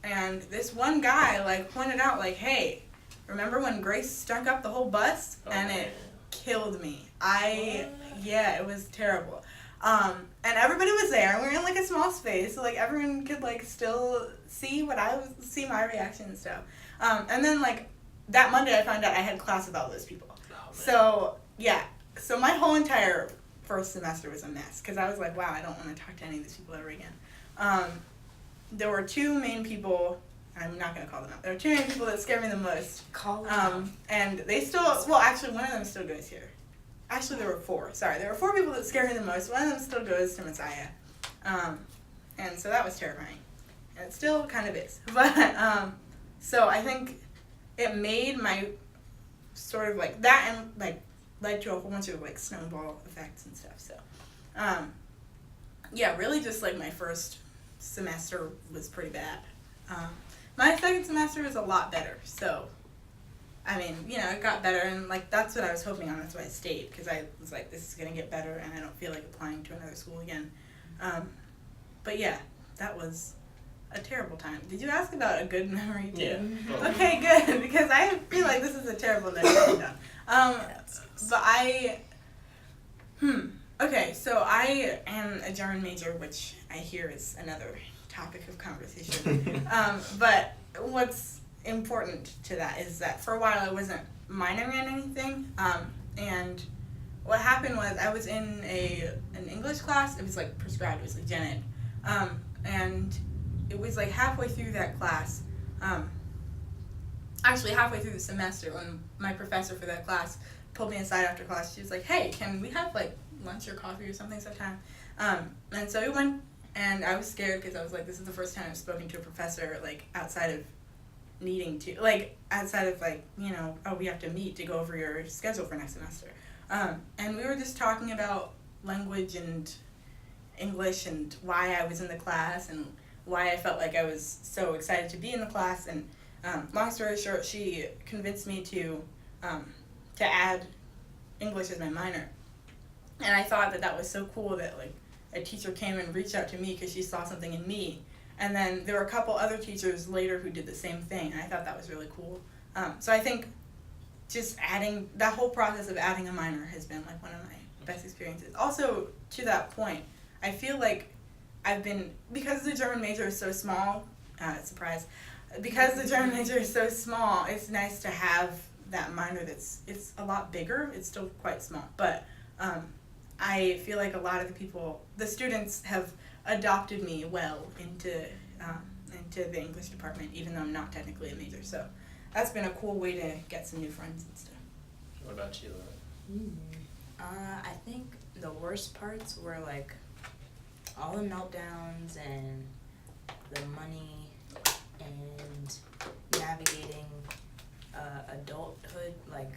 and this one guy like pointed out like, hey, remember when Grace stunk up the whole bus? And it killed me. It was terrible. And everybody was there, and we were in like a small space, so like everyone could like still see my reaction and stuff. And then like that Monday I found out I had class with all those people. So yeah, so my whole entire first semester was a mess because I was like, wow, I don't want to talk to any of these people ever again. There were two main people. I'm not going to call them out. There were two main people that scared me the most. Call them out. And they still, well, actually, one of them still goes here. Actually, there were four. Sorry, there were four people that scared me the most. One of them still goes to Messiah. And so that was terrifying. And it still kind of is. But, so I think it made my sort of like that and like led to a whole bunch of like snowball effects and stuff. So, yeah, really just like my first semester was pretty bad. My second semester was a lot better. So, I mean, you know, it got better, and like that's what I was hoping on. That's why I stayed, because I was like, this is gonna get better, and I don't feel like applying to another school again. But yeah, that was a terrible time. Did you ask about a good memory too? Yeah. Okay, good, because I feel like this is a terrible memory. But okay, so I am a German major, which I hear is another topic of conversation. But what's important to that is that for a while I wasn't minoring in anything. And what happened was I was in an English class. It was like prescribed. It was like gen ed. And it was like halfway through that class, actually halfway through the semester, when my professor for that class pulled me aside after class. She was like, hey, can we have like lunch or coffee or something sometime? And so we went, and I was scared because I was like, this is the first time I've spoken to a professor like outside of needing to, like outside of like, you know, oh, we have to meet to go over your schedule for next semester. And we were just talking about language and English and why I was in the class and why I felt like I was so excited to be in the class. And long story short, she convinced me to add English as my minor. And I thought that that was so cool that like a teacher came and reached out to me because she saw something in me. And then there were a couple other teachers later who did the same thing, and I thought that was really cool. So I think just adding, that whole process of adding a minor has been like one of my best experiences. Also, to that point, I feel like I've been, because the German major is so small, surprise, because the German major is so small, it's nice to have that minor it's a lot bigger. It's still quite small, but I feel like a lot of the students have adopted me well into the English department, even though I'm not technically a major. So that's been a cool way to get some new friends and stuff. What about you, Laura? I think the worst parts were like all the meltdowns and the money and navigating adulthood. Like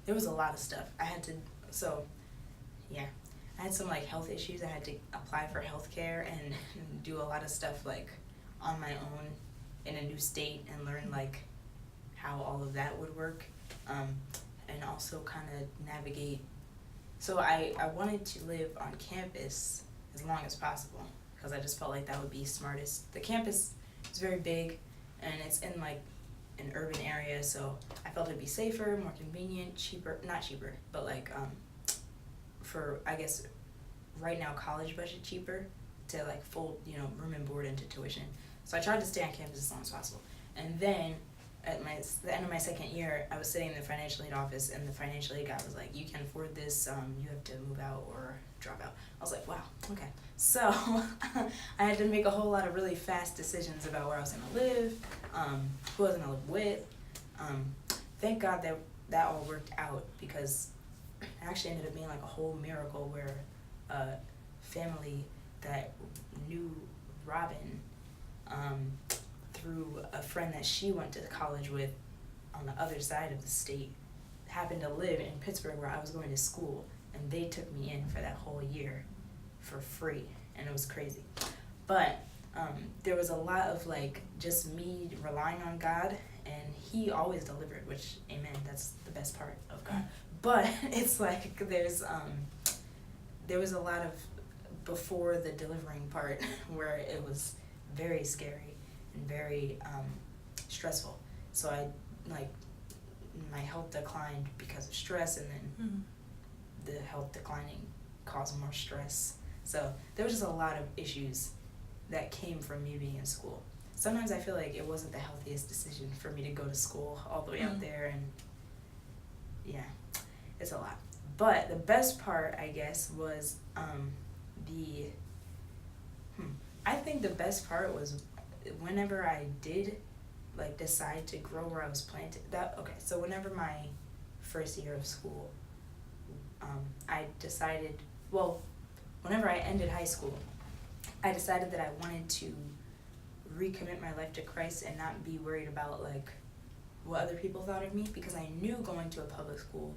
there was a lot of stuff I had to. So yeah, I had some like health issues. I had to apply for healthcare and do a lot of stuff like on my own in a new state and learn like how all of that would work, and also kind of navigate. So I wanted to live on campus as long as possible because I just felt like that would be smartest. The campus is very big and it's in like an urban area, so I felt it'd be safer, more convenient, cheaper, not cheaper, but like for, I guess, right now college budget cheaper to like full, you know, room and board into tuition. So I tried to stay on campus as long as possible. And then at the end of my second year, I was sitting in the financial aid office, and the financial aid guy was like, you can afford this, you have to move out or drop out. I was like, wow, okay. So I had to make a whole lot of really fast decisions about where I was gonna live, who I was gonna live with. Thank God that all worked out, because it actually ended up being like a whole miracle where a family that knew Robin through a friend that she went to college with on the other side of the state happened to live in Pittsburgh where I was going to school, and they took me in for that whole year for free, and it was crazy. But there was a lot of like just me relying on God, and he always delivered, which, amen, that's the best part of God. But it's like there was a lot of before the delivering part where it was very scary and very stressful. So my health declined because of stress, and then the health declining caused more stress. So there was just a lot of issues that came from me being in school. Sometimes I feel like it wasn't the healthiest decision for me to go to school all the way out there, and yeah, it's a lot. But the best part, I guess, was the I think the best part was whenever I did like decide to grow where I was planted. So whenever my first year of school, I decided, well, whenever I ended high school, I decided that I wanted to recommit my life to Christ and not be worried about like what other people thought of me, because I knew going to a public school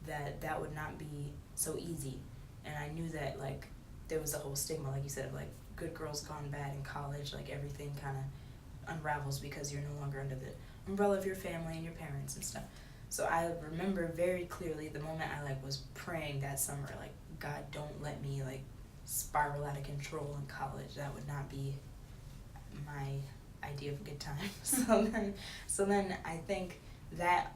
that would not be so easy, and I knew that like there was a whole stigma, like you said, of like good girls gone bad in college, like everything kind of unravels because you're no longer under the umbrella of your family and your parents and stuff. So I remember very clearly the moment I like was praying that summer, like, God, don't let me like spiral out of control in college. That would not be my idea of a good time. So then I think that,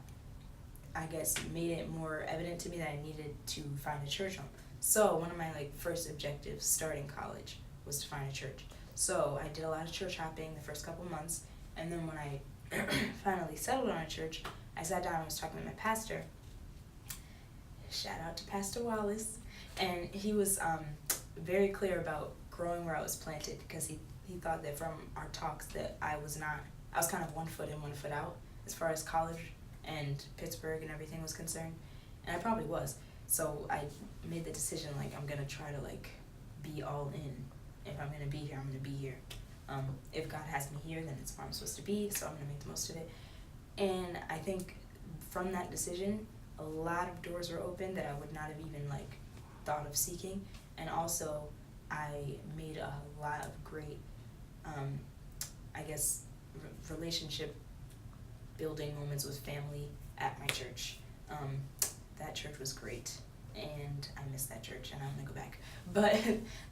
I guess, made it more evident to me that I needed to find a church home. So one of my like first objectives starting college was to find a church. So I did a lot of church hopping the first couple months, and then when I finally settled on a church, I sat down and was talking with my pastor. Shout out to Pastor Wallace. And he was very clear about growing where I was planted, because he thought that from our talks that I was kind of 1 foot in, 1 foot out as far as college and Pittsburgh and everything was concerned. And I probably was. So I made the decision, like, I'm going to try to, like, be all in. If I'm going to be here, I'm going to be here. If God has me here, then it's where I'm supposed to be, so I'm going to make the most of it. And I think from that decision, a lot of doors were open that I would not have even, like, thought of seeking. And also, I made a lot of great, I guess, relationship building moments with family at my church. That church was great, and I miss that church, and I want to go back. But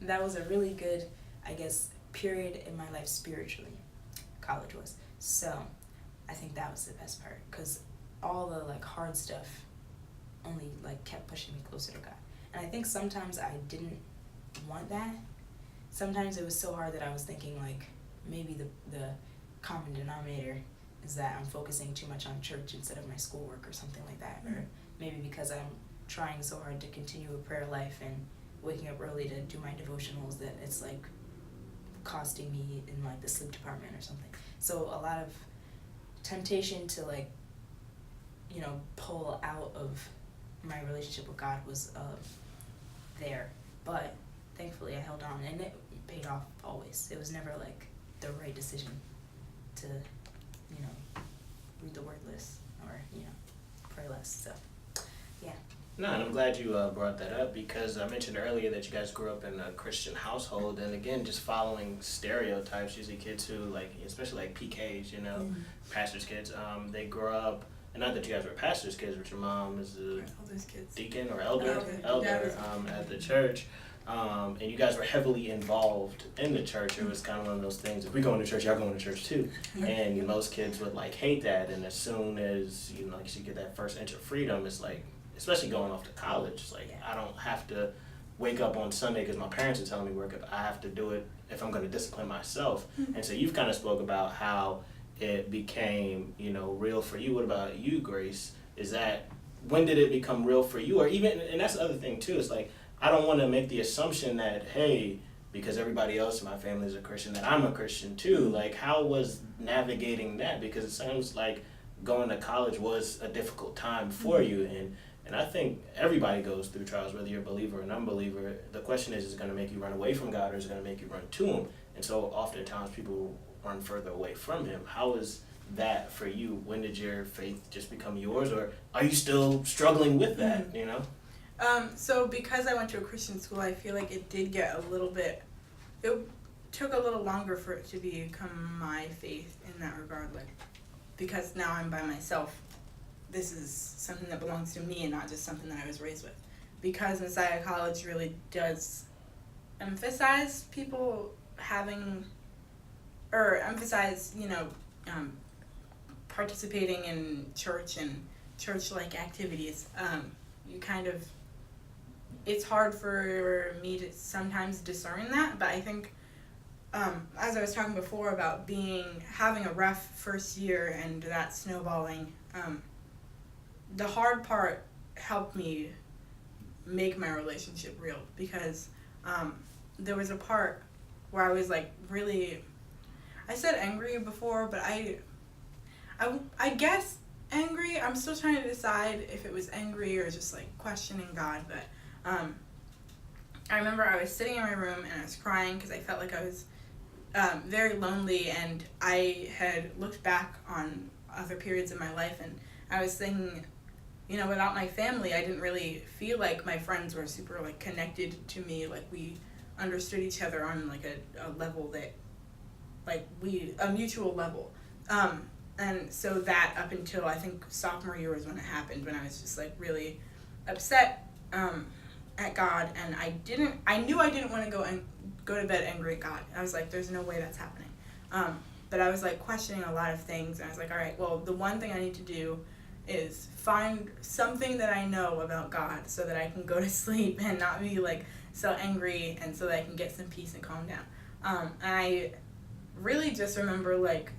that was a really good, I guess, period in my life spiritually. College was. So I think that was the best part, because all the like hard stuff only like kept pushing me closer to God. And I think sometimes I didn't want that. Sometimes it was so hard that I was thinking like maybe the common denominator is that I'm focusing too much on church instead of my schoolwork or something like that. Mm-hmm. Or maybe because I'm trying so hard to continue a prayer life and waking up early to do my devotionals that it's like costing me in like the sleep department or something. So a lot of temptation to like, you know, pull out of my relationship with God was there. But thankfully I held on, and it paid off always. It was never like the right decision to, you know, read the word less or, you know, pray less. So, yeah. No, and I'm glad you brought that up, because I mentioned earlier that you guys grew up in a Christian household, and again, just following stereotypes. Usually kids who, like, especially like PKs, you know, pastors' kids, they grow up, and not that you guys were pastors' kids, but your mom is a deacon or elder at the church. And you guys were heavily involved in the church. It was kind of one of those things, if we go into church, y'all go into church too. And most kids would like hate that, and as soon as, you know, like you get that first inch of freedom, it's like, especially going off to college, it's like, I don't have to wake up on Sunday because my parents are telling me work up. I have to do it if I'm going to discipline myself. And so you've kind of spoke about how it became, you know, real for you. What about you, Grace? Is that, when did it become real for you? Or even, and that's the other thing too, it's like, I don't want to make the assumption that, hey, because everybody else in my family is a Christian, that I'm a Christian too. Like, how was navigating that? Because it sounds like going to college was a difficult time for you. And I think everybody goes through trials, whether you're a believer or an unbeliever. The question is it going to make you run away from God, or is it going to make you run to Him? And so oftentimes people run further away from Him. How is that for you? When did your faith just become yours, or are you still struggling with that, you know? So because I went to a Christian school, I feel like it did get a little bit, it took a little longer for it to become my faith in that regard, like, because now I'm by myself. This is something that belongs to me and not just something that I was raised with. Because Messiah College really does emphasize people having, or emphasize, you know, participating in church and church-like activities. You kind of, it's hard for me to sometimes discern that, but I think, as I was talking before about having a rough first year and that snowballing, the hard part helped me make my relationship real, because there was a part where I was like really, I said angry before, but I guess angry. I'm still trying to decide if it was angry or just like questioning God. But I remember I was sitting in my room and I was crying because I felt like I was very lonely, and I had looked back on other periods of my life, and I was thinking, you know, without my family, I didn't really feel like my friends were super like connected to me. Like we understood each other on like a level that, like a mutual level. And so that up until I think sophomore year was when it happened, when I was just like really upset at God, and I knew I didn't want to go to bed angry at God. I was like, there's no way that's happening. But I was like questioning a lot of things, and I was like, all right, well, the one thing I need to do is find something that I know about God so that I can go to sleep and not be like so angry, and so that I can get some peace and calm down. And I really just remember like,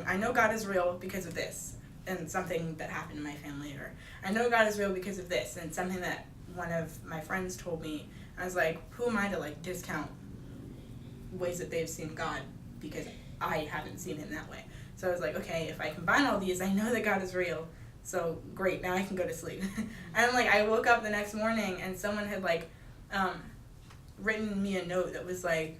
I know God is real because of this and something that happened in my family, or I know God is real because of this and something that one of my friends told me. I was like, who am I to like discount ways that they've seen God because I haven't seen him that way. So I was like, okay, if I combine all these, I know that God is real. So great, now I can go to sleep. And like I woke up the next morning and someone had like written me a note that was like,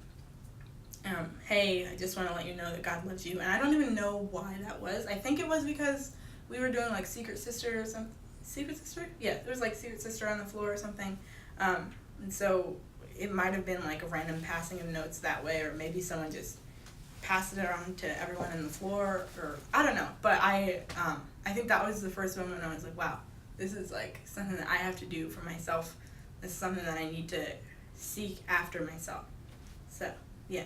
hey, I just want to let you know that God loves you. And I don't even know why that was. I think it was because we were doing like Secret Sister or something. Secret Sister? Yeah, there was like Secret Sister on the floor or something. And so it might have been like a random passing of notes that way, or maybe someone just passed it around to everyone on the floor, or I don't know. But I think that was the first moment I was like, wow, this is like something that I have to do for myself. This is something that I need to seek after myself. So, yeah.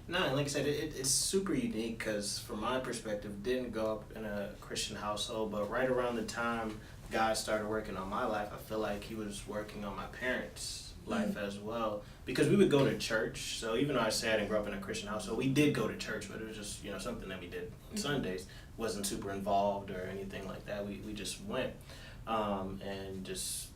No, and like I said, it's super unique because from my perspective, didn't go up in a Christian household, but right around the time God started working on my life, I feel like he was working on my parents' life as well, because we would go to church. So even though I say I didn't grow up in a Christian household, we did go to church, but it was just, you know, something that we did on Sundays. Wasn't super involved or anything like that. We just went, and just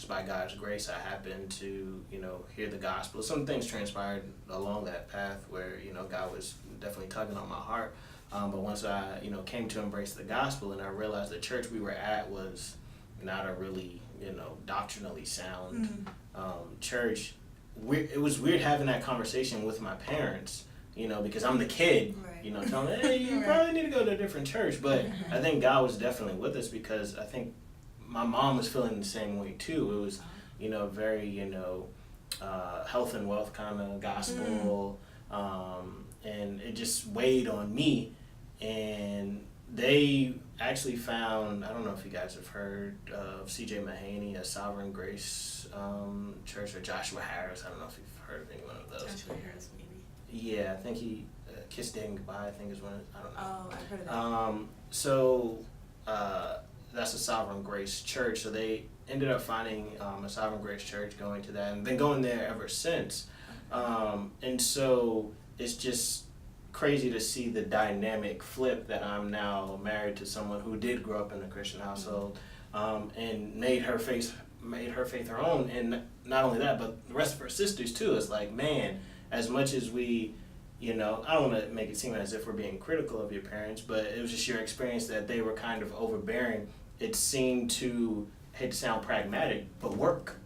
by God's grace, I happened to, you know, hear the gospel. Some things transpired along that path where, you know, God was definitely tugging on my heart. But once I, you know, came to embrace the gospel and I realized the church we were at was not a really, you know, doctrinally sound church. It was weird having that conversation with my parents, you know, because I'm the kid, right. You know, telling me, hey, you probably need to go to a different church. But I think God was definitely with us because I think my mom was feeling the same way too. It was, you know, very, you know, health and wealth kind of gospel, and it just weighed on me. And they actually found, I don't know if you guys have heard of C.J. Mahaney, a Sovereign Grace church, or Joshua Harris. I don't know if you've heard of any one of those. Joshua Harris, maybe. Yeah, I think he, Kiss Dating Goodbye, I think is one. I don't know. Oh, I've heard of that. So that's a Sovereign Grace church. So they ended up finding a Sovereign Grace church, going to that, and been going there ever since. And so it's just crazy to see the dynamic flip that I'm now married to someone who did grow up in a Christian household, and made her faith her own. And not only that, but the rest of her sisters too. It's like, man, as much as we, you know, I don't want to make it seem as if we're being critical of your parents, but it was just your experience that they were kind of overbearing. It seemed to, I hate to sound pragmatic, but work.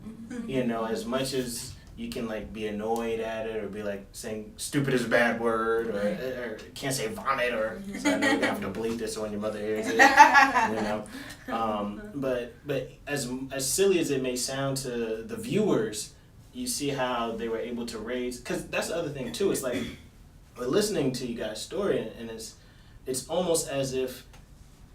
You know, as much as you can like be annoyed at it, or be like saying stupid is a bad word, or can't say vomit, or so I know you're gonna have to bleep this when your mother hears it. You know, but as silly as it may sound to the viewers, you see how they were able to raise. Because that's the other thing too. It's like we're listening to you guys' story, and it's almost as if,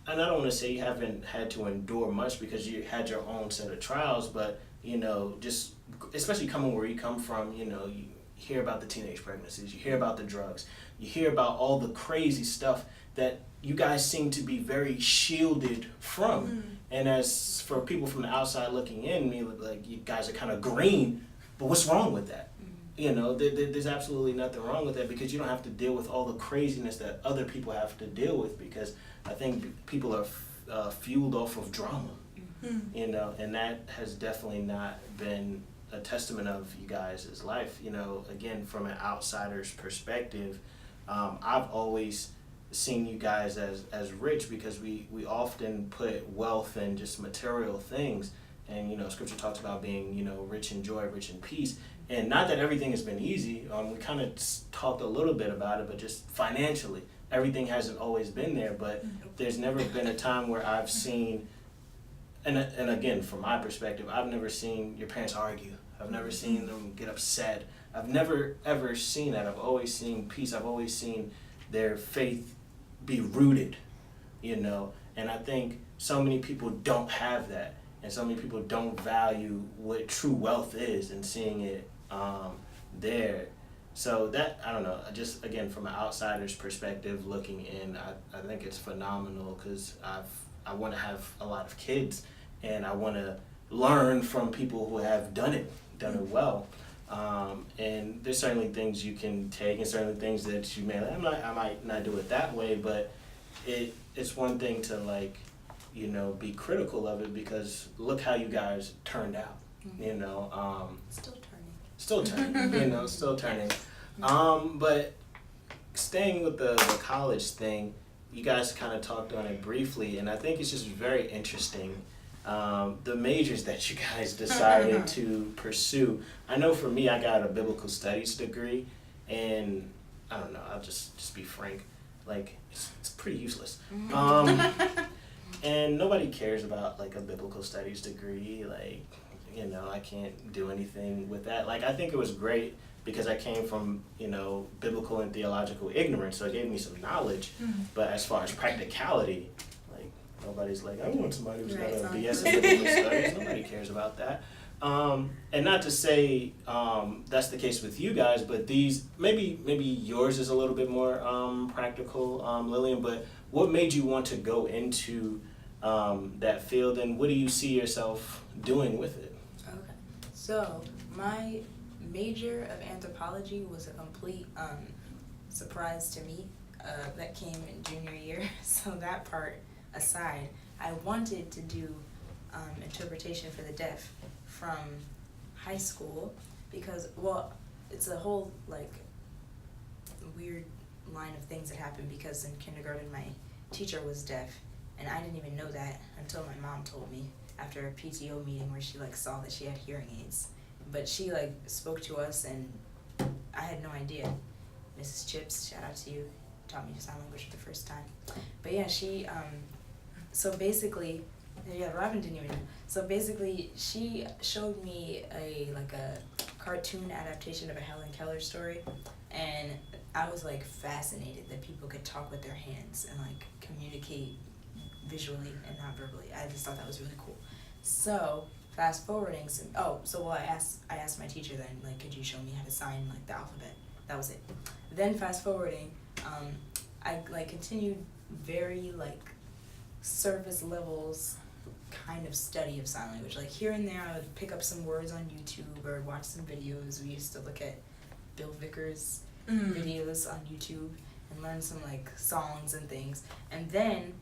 and I don't want to say you haven't had to endure much because you had your own set of trials, but you know, just especially coming where you come from, you know, you hear about the teenage pregnancies, you hear about the drugs, you hear about all the crazy stuff that you guys seem to be very shielded from. And as for people from the outside looking in, me like you guys are kind of green, but what's wrong with that? You know, there's absolutely nothing wrong with that, because you don't have to deal with all the craziness that other people have to deal with, because I think people are fueled off of drama. you know, and that has definitely not been a testament of you guys' life. You know, again, from an outsider's perspective, I've always seen you guys as rich because we often put wealth in just material things. And, you know, scripture talks about being, you know, rich in joy, rich in peace. And not that everything has been easy. We kind of talked a little bit about it, but just financially, everything hasn't always been there. But there's never been a time where I've seen, and again, from my perspective, I've never seen your parents argue. I've never seen them get upset. I've never, ever seen that. I've always seen peace. I've always seen their faith be rooted, you know. And I think so many people don't have that. And so many people don't value what true wealth is and seeing it there. So that, I don't know, just again, from an outsider's perspective looking in, I think it's phenomenal because I want to have a lot of kids and I want to learn from people who have done it well. And there's certainly things you can take and certainly things that you may, I might not do it that way, but it's one thing to like, you know, be critical of it because look how you guys turned out, you know. Still turning, you know, still turning. But staying with the college thing, you guys kind of talked on it briefly, and I think it's just very interesting. The majors that you guys decided to pursue. I know for me, I got a biblical studies degree, and I don't know, I'll just be frank, like, it's pretty useless. And nobody cares about like a biblical studies degree. Like, you know, I can't do anything with that. Like, I think it was great because I came from, you know, biblical and theological ignorance, so it gave me some knowledge. But as far as practicality, like, nobody's like, I want somebody who's got a BS in biblical studies. Nobody cares about that. And not to say that's the case with you guys, but these, maybe yours is a little bit more practical, Lillian, but what made you want to go into that field, and what do you see yourself doing with it? Okay, so my major of anthropology was a complete surprise to me. That came in junior year, so that part aside, I wanted to do interpretation for the deaf from high school because, well, it's a whole like weird line of things that happened because in kindergarten my teacher was deaf and I didn't even know that until my mom told me after a PTO meeting where she like saw that she had hearing aids, but she like spoke to us and I had no idea. Mrs. Chips, shout out to you, taught me sign language for the first time. But yeah, she so basically, yeah, Robin didn't even know. So basically, she showed me a cartoon adaptation of a Helen Keller story, and I was like fascinated that people could talk with their hands and like communicate visually and not verbally. I just thought that was really cool. So fast forwarding, I asked my teacher then, like, could you show me how to sign like the alphabet? That was it. Then fast forwarding, I like continued very like surface levels kind of study of sign language. Like here and there I would pick up some words on YouTube or watch some videos. We used to look at Bill Vickers videos on YouTube and learn some like songs and things. And then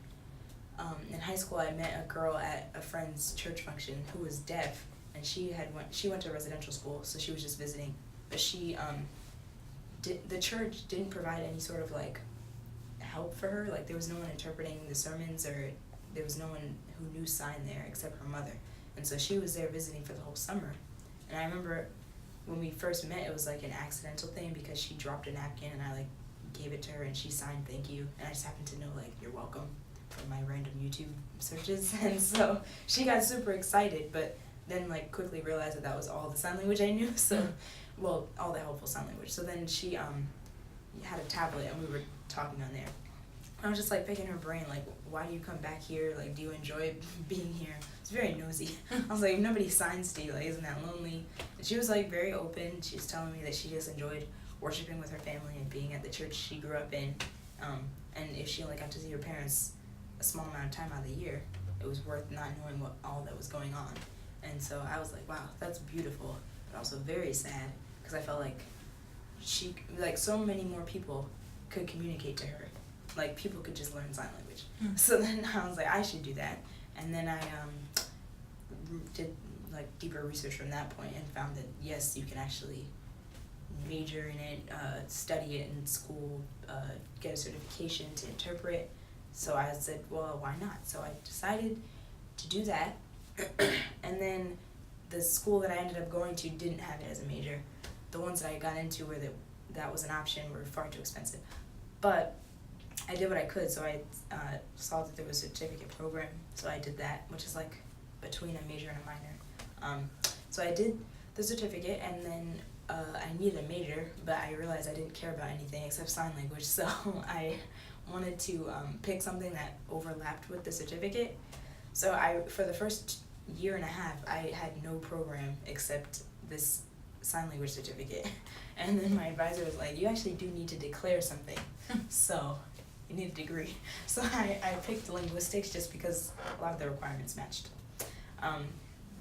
in high school I met a girl at a friend's church function who was deaf, and she went to residential school, so she was just visiting. But she the church didn't provide any sort of like help for her. Like there was no one interpreting the sermons, or there was no one who knew sign there except her mother. And so she was there visiting for the whole summer. And I remember when we first met, it was like an accidental thing because she dropped a napkin and I like gave it to her and she signed thank you. And I just happened to know like you're welcome from my random YouTube searches. And so she got super excited, but then like quickly realized that was all the sign language I knew. So, well, all the helpful sign language. So then she had a tablet and we were talking on there. I was just like picking her brain, like, why do you come back here? Like, do you enjoy being here? It's very nosy. I was like, if nobody signs to you, like, isn't that lonely? And she was like very open. She was telling me that she just enjoyed worshiping with her family and being at the church she grew up in. And if she only got to see her parents a small amount of time out of the year, it was worth not knowing what all that was going on. And so I was like, wow, that's beautiful, but also very sad because I felt like she, like, so many more people could communicate to her. Like, people could just learn sign language. So then I was like, I should do that. And then I did like deeper research from that point and found that yes, you can actually major in it, study it in school, get a certification to interpret. So I said, well, why not? So I decided to do that. And then the school that I ended up going to didn't have it as a major. The ones that I got into where that was an option were far too expensive. But I did what I could, so I saw that there was a certificate program, so I did that, which is like between a major and a minor. So I did the certificate, and then I needed a major, but I realized I didn't care about anything except sign language, so I wanted to pick something that overlapped with the certificate. So for the first year and a half, I had no program except this sign language certificate. And then my advisor was like, you actually do need to declare something, so you need a degree. So I picked linguistics just because a lot of the requirements matched.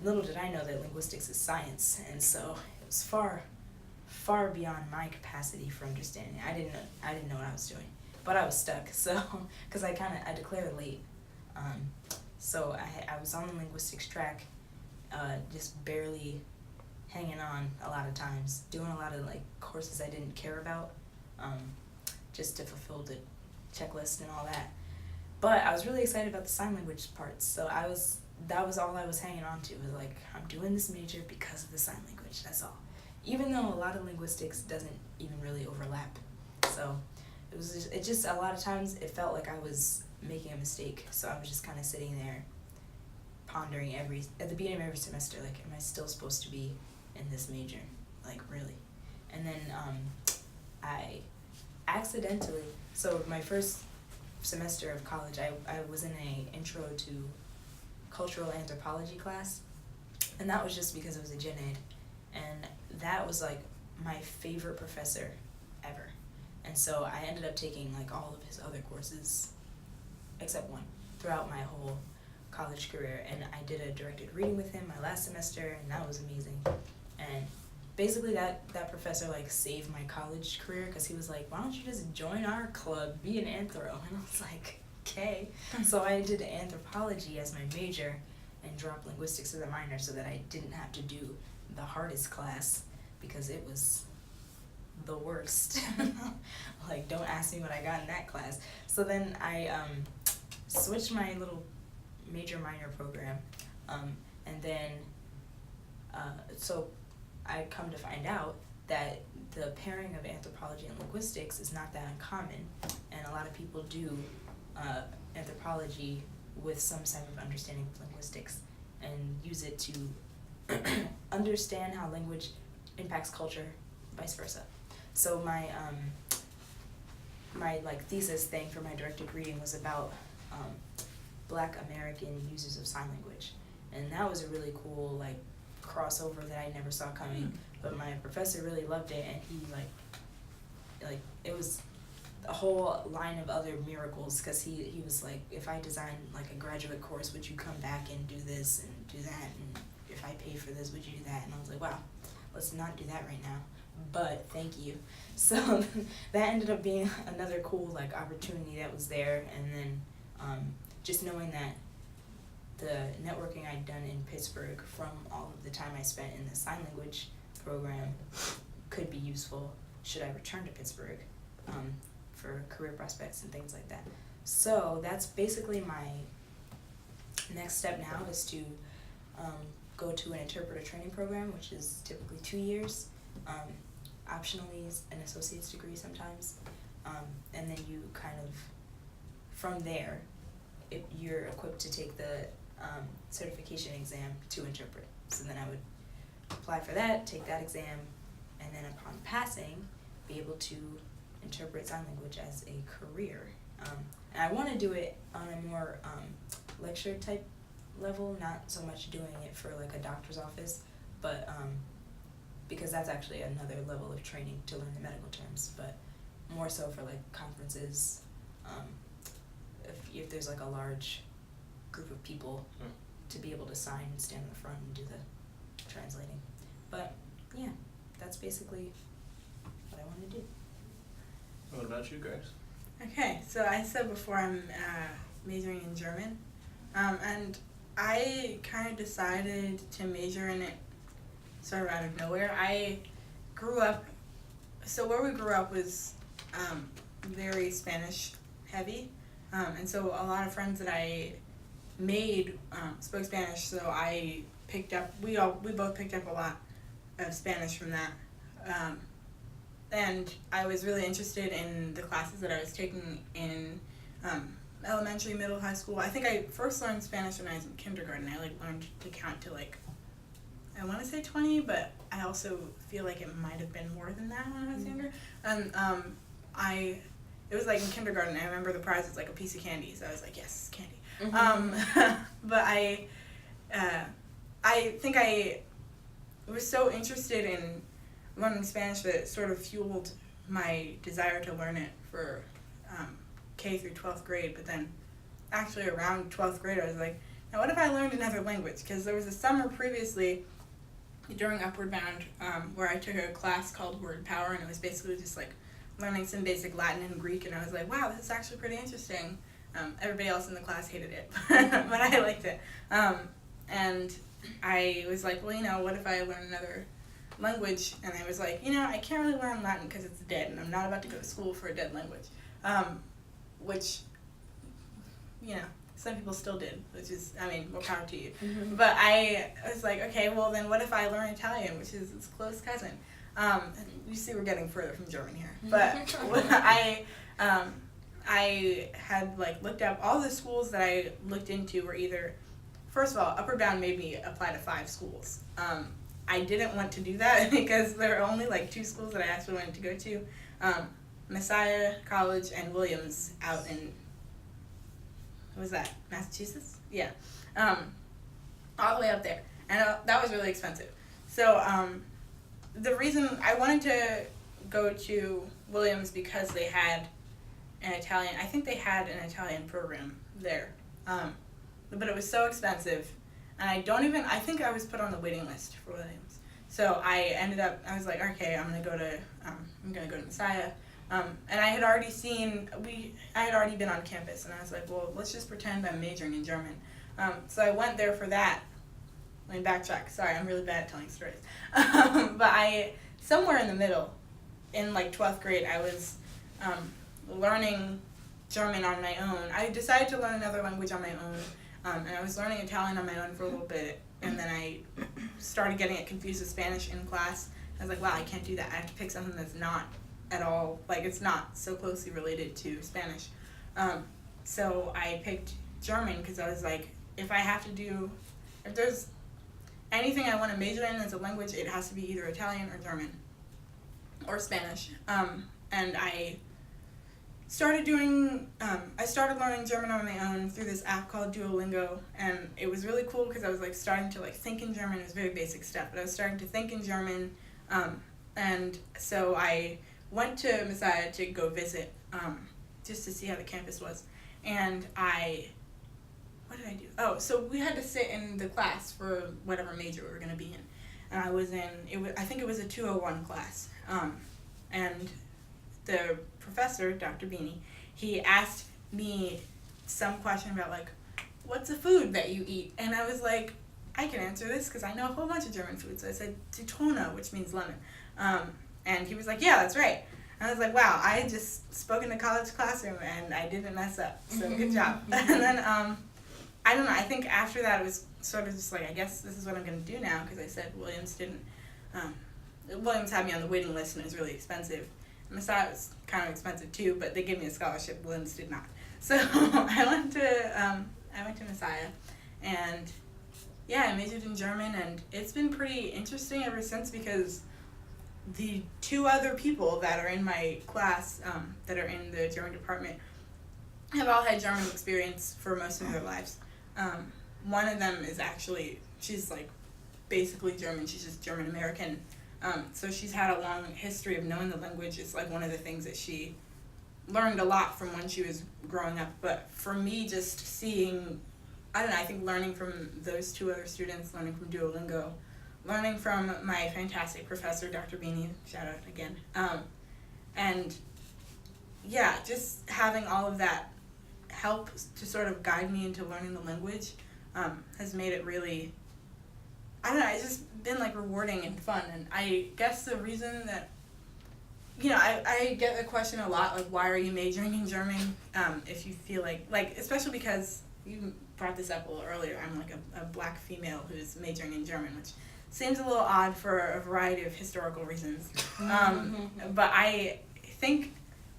Little did I know that linguistics is science, and so it was far beyond my capacity for understanding. I didn't know what I was doing, but I was stuck. So because I declared late, so I was on the linguistics track, just barely hanging on a lot of times, doing a lot of like courses I didn't care about, just to fulfill the checklist and all that. But I was really excited about the sign language parts, so that was all I was hanging on to, was like, I'm doing this major because of the sign language, that's all. Even though a lot of linguistics doesn't even really overlap. So it just a lot of times it felt like I was making a mistake, so I was just kind of sitting there pondering at the beginning of every semester, like, am I still supposed to be in this major? Like, really? And then I accidentally, so my first semester of college, I was in a intro to cultural anthropology class, and that was just because it was a gen ed, and that was like my favorite professor ever. And so I ended up taking like all of his other courses except one throughout my whole college career, and I did a directed reading with him my last semester, and that was amazing. And basically that professor like saved my college career, because he was like, why don't you just join our club, be an anthro? And I was like, okay. So I did anthropology as my major and dropped linguistics as a minor, so that I didn't have to do the hardest class, because it was the worst. Like, don't ask me what I got in that class. So then I switched my little major minor program, and then so I come to find out that the pairing of anthropology and linguistics is not that uncommon, and a lot of people do anthropology with some type of understanding of linguistics and use it to understand how language impacts culture, vice versa. So my like thesis thing for my directed reading was about Black American users of sign language, and that was a really cool like crossover that I never saw coming. But my professor really loved it, and he like it was a whole line of other miracles, because he was like, if I design like a graduate course, would you come back and do this and do that, and if I pay for this, would you do that? And I was like, wow, let's not do that right now, but thank you. So that ended up being another cool like opportunity that was there. And then just knowing that the networking I'd done in Pittsburgh from all of the time I spent in the sign language program could be useful should I return to Pittsburgh for career prospects and things like that. So that's basically my next step now, is to go to an interpreter training program, which is typically 2 years, optionally an associate's degree sometimes, and then you kind of, from there, you're equipped to take the certification exam to interpret. So then I would apply for that, take that exam, and then upon passing, be able to interpret sign language as a career. And I want to do it on a more lecture type level, not so much doing it for like a doctor's office, but because that's actually another level of training to learn the medical terms, but more so for like conferences, if there's like a large group of people, to be able to sign and stand in the front and do the translating. But yeah, that's basically what I want to do. What about you, Grace? Okay, so I said before I'm majoring in German, and I kind of decided to major in it sort of out of nowhere. I grew up, so where we grew up was very Spanish heavy, and so a lot of friends that I made spoke Spanish, so I picked up, we both picked up a lot of Spanish from that. And I was really interested in the classes that I was taking in elementary, middle, high school. I think I first learned Spanish when I was in kindergarten. I learned to count to I want to say 20, but I also feel like it might have been more than that when I was younger. And it was in kindergarten. I remember the prize was a piece of candy, so I was like, yes, candy. But I think I was so interested in learning Spanish that it sort of fueled my desire to learn it for K through 12th grade. But then actually around 12th grade I was like, now what if I learned another language? Because there was a summer previously during Upward Bound where I took a class called Word Power, and it was basically just learning some basic Latin and Greek, and I was like, wow, this is actually pretty interesting. Everybody else in the class hated it, but I liked it. And I was like, well, what if I learn another language? And I was like, I can't really learn Latin because it's dead, and I'm not about to go to school for a dead language. Which, some people still did, which is, more power to you. But I was like, okay, well then what if I learn Italian, which is its close cousin? You see we're getting further from German here. But I had looked up all the schools that I looked into were either, first of all, Upward Bound made me apply to 5 schools. I didn't want to do that because there are only 2 schools that I actually wanted to go to. Messiah College and Williams out in, what was that, Massachusetts? Yeah. All the way up there. And that was really expensive. So the reason I wanted to go to Williams because they had an Italian, I think they had an Italian program there. But it was so expensive. And I think I was put on the waiting list for Williams. So I was like, okay, I'm gonna go to Messiah. And I had already been on campus, and I was like, well, let's just pretend I'm majoring in German. So I went there for that. Let me backtrack. Sorry, I'm really bad at telling stories. But somewhere in the middle, in 12th grade, I was learning German on my own. I decided to learn another language on my own, and I was learning Italian on my own for a little bit, and then I started getting it confused with Spanish in class. I was like, wow, I can't do that. I have to pick something that's not at all, it's not so closely related to Spanish. So I picked German because I was like, if there's anything I want to major in as a language, it has to be either Italian or German or Spanish. And I started learning German on my own through this app called Duolingo, and it was really cool because I was starting to think in German. It was very basic stuff, but I was starting to think in German, and so I went to Messiah to go visit, just to see how the campus was. And what did I do? Oh, so we had to sit in the class for whatever major we were going to be in. And I think it was a 201 class. And the professor, Dr. Beanie, he asked me some question about what's a food that you eat? And I was like, I can answer this because I know a whole bunch of German food. So I said Zitrone, which means lemon. And he was like, yeah, that's right. And I was like, wow, I just spoke in a college classroom and I didn't mess up. So good job. And then, I don't know, I think after that it was sort of just I guess this is what I'm going to do now, because I said Williams had me on the waiting list and it was really expensive. Messiah was kind of expensive too, but they gave me a scholarship. Williams did not. So I went to Messiah, and I majored in German, and it's been pretty interesting ever since because the 2 other people that are in my class that are in the German department have all had German experience for most of their lives. One of them is she's basically German. She's just German American. So she's had a long history of knowing the language. It's one of the things that she learned a lot from when she was growing up. But for me, just seeing, I think learning from those 2 other students, learning from Duolingo, learning from my fantastic professor, Dr. Beanie, shout out again, and just having all of that help to sort of guide me into learning the language has made it really, I don't know, it's just been like rewarding and fun. And I guess the reason that, I get the question a lot, like, why are you majoring in German? If you feel like, especially because you brought this up a little earlier, I'm like a black female who's majoring in German, which seems a little odd for a variety of historical reasons. But I think,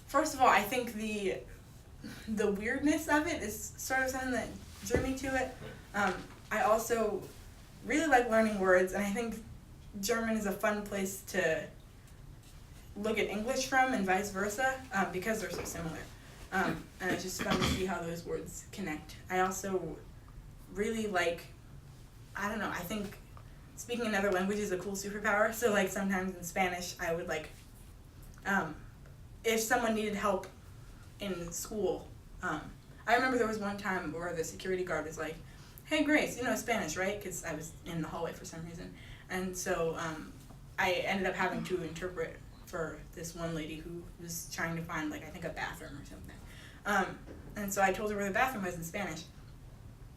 first of all, I think the weirdness of it is sort of something that drew me to it. I also really like learning words, and I think German is a fun place to look at English from, and vice versa, because they're so similar. And it's just fun to see how those words connect. I also really like, I don't know, I think speaking another language is a cool superpower. So like sometimes in Spanish I would like, if someone needed help in school, I remember there was one time where the security guard was like, "Hey Grace, you know Spanish, right?" Because I was in the hallway for some reason. And so I ended up having to interpret for this one lady who was trying to find, like, I think a bathroom or something. And so I told her where the bathroom was in Spanish.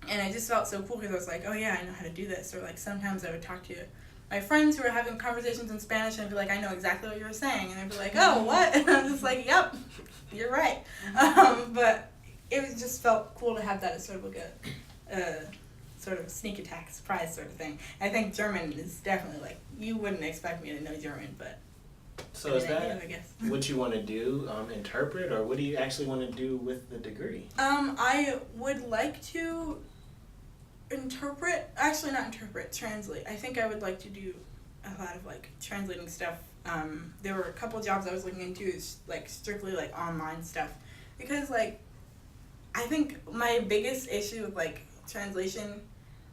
And I just felt so cool because I was like, oh yeah, I know how to do this. Or like sometimes I would talk to my friends who were having conversations in Spanish and I'd be like, I know exactly what you were saying. And they'd be like, oh, what? And I'm just like, yep, you're right. But it just felt cool to have that as sort of like a sort of sneak attack, surprise sort of thing. I think German is definitely like, you wouldn't expect me to know German, but so is that what you want to do, interpret, or what do you actually want to do with the degree? I would like to translate. I think I would like to do a lot of like translating stuff. There were a couple jobs I was looking into, like strictly like online stuff, because like I think my biggest issue with like translation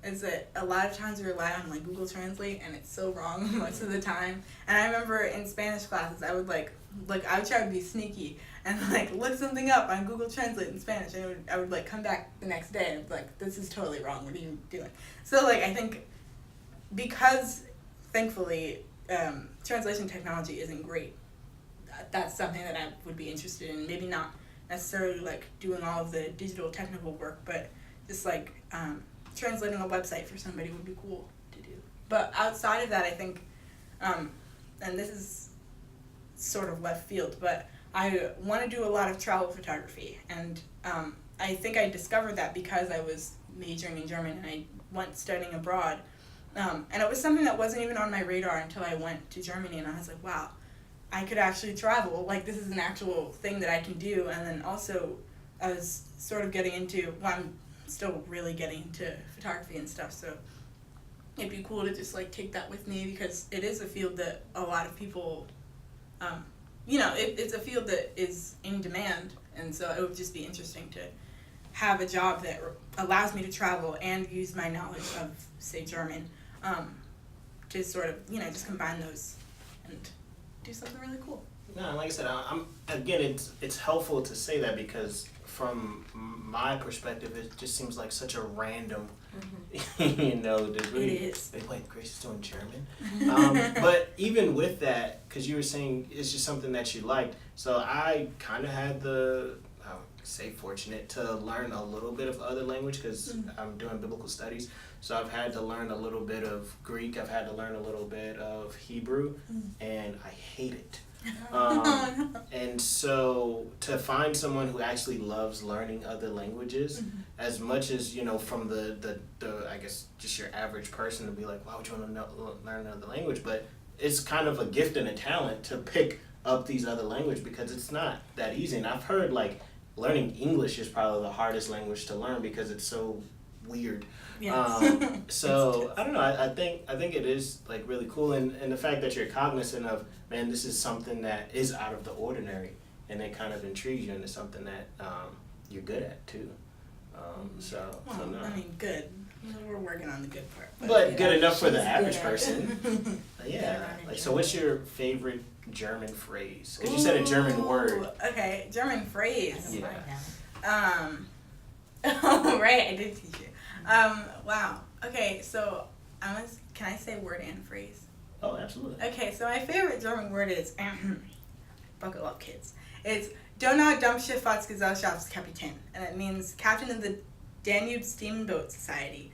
is that a lot of times we rely on like Google Translate and it's so wrong most of the time. And I remember in Spanish classes I would like I would try to be sneaky and like look something up on Google Translate in Spanish, and I would like come back the next day and be like, this is totally wrong, what are you doing? So like I think because thankfully translation technology isn't great, that's something that I would be interested in. Maybe not necessarily like doing all of the digital technical work, but just like translating a website for somebody would be cool to do. But outside of that, I think, and this is sort of left field, but I want to do a lot of travel photography, and I think I discovered that because I was majoring in German and I went studying abroad, and it was something that wasn't even on my radar until I went to Germany, and I was like, wow, I could actually travel, like this is an actual thing that I can do. And then also I was sort of getting into, well, I'm still really getting into photography and stuff, so it'd be cool to just like take that with me, because it is a field that a lot of people, it's a field that is in demand, and so it would just be interesting to have a job that allows me to travel and use my knowledge of, say, German, to sort of, just combine those and do something really cool. No, like I said, again, it's helpful to say that, because from my perspective, it just seems like such a random, degree. It is. Wait, Grace is doing German? But even with that, because you were saying it's just something that you liked, so I kind of had fortunate to learn a little bit of other language, because I'm doing biblical studies, so I've had to learn a little bit of Greek, I've had to learn a little bit of Hebrew, and I hate it. And so to find someone who actually loves learning other languages, as much as from the I guess just your average person to be like, why would you want to learn another language? But it's kind of a gift and a talent to pick up these other languages, because it's not that easy. And I've heard like learning English is probably the hardest language to learn because it's so weird. Yes. So I don't know. I think it is like really cool, and the fact that you're cognizant of, man, this is something that is out of the ordinary, and it kind of intrigues you into something that you're good at too. So no. I mean, good. We're working on the good part. But good enough for the average person. Yeah. Like, so what's your favorite German phrase? Because you said a German word. Okay, German phrase. Yeah. Oh, right, I did teach you. Wow. Okay, so can I say word and phrase? Oh, absolutely. Okay, so my favorite German word is, buckle up, kids. It's Donau Dampfschifffahrtsgesellschaftskapitän, and it means captain of the Danube Steamboat Society.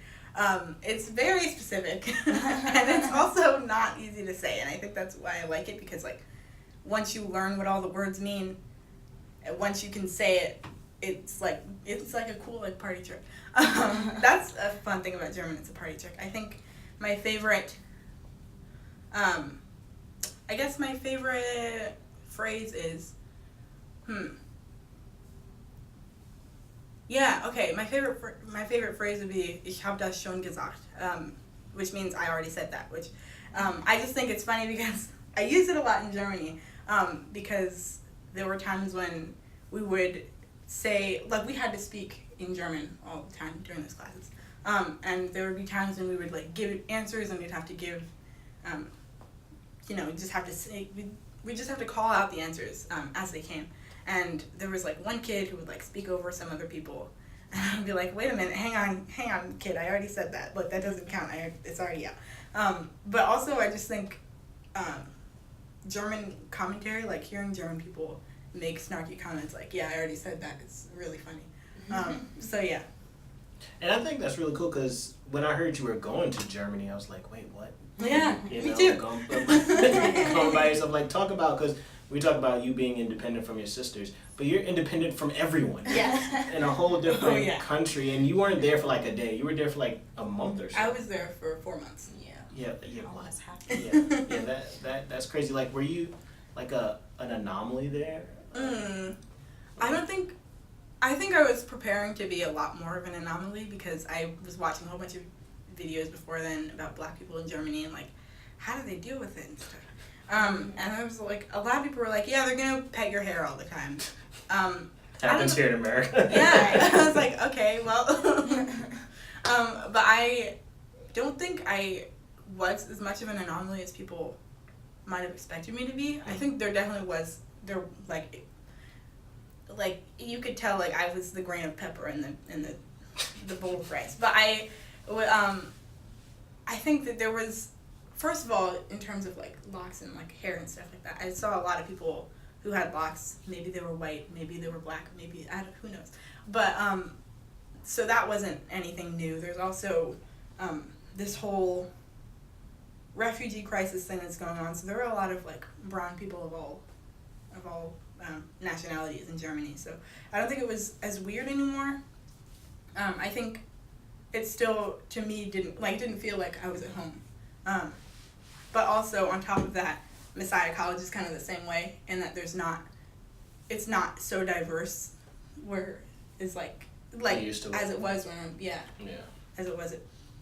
It's very specific, and it's also not easy to say, and I think that's why I like it, because like once you learn what all the words mean, and once you can say it, it's like a cool like party trick. That's a fun thing about German. It's a party trick. I think my favorite, I guess my favorite phrase is, yeah, okay. My favorite phrase would be "Ich hab das schon gesagt," which means I already said that. Which I just think it's funny because I use it a lot in Germany, because there were times when we would say, like, we had to speak in German all the time during those classes, and there would be times when we would like give answers, and we'd have to give, just have to say, we just have to call out the answers as they came. And there was like one kid who would like speak over some other people, and I'd be like, wait a minute, hang on, kid, I already said that. Look, that doesn't count. It's already out. But also, I just think German commentary, like hearing German people make snarky comments, like, yeah, I already said that. It's really funny. So yeah. And I think that's really cool, because when I heard you were going to Germany, I was like, wait, what? Yeah, You me know, too. Going by yourself, like, talk about, because we talk about you being independent from your sisters, but you're independent from everyone. Yeah. In a whole different yeah. country, and you weren't there for like a day. You were there for like a month or so. I was there for 4 months. Yeah. Almost half. Yeah. That's crazy. Like, were you like an anomaly there? I think I was preparing to be a lot more of an anomaly, because I was watching a whole bunch of videos before then about Black people in Germany and like, how do they deal with it and stuff. And I was like, a lot of people were like, yeah, they're gonna pet your hair all the time. Happens here in America. Yeah, I was like, okay, well, but I don't think I was as much of an anomaly as people might have expected me to be. I think there definitely was. There like you could tell, like I was the grain of pepper in the bowl of rice. But I think that there was, first of all, in terms of like locks and like hair and stuff like that, I saw a lot of people who had locks. Maybe they were white, maybe they were black, maybe who knows. But so that wasn't anything new. There's also this whole refugee crisis thing that's going on. So there are a lot of like brown people of all nationalities in Germany. So I don't think it was as weird anymore. I think it still, to me, didn't feel like I was at home. But also on top of that, Messiah College is kind of the same way, in that it's not so diverse, where it's like as it was when as it was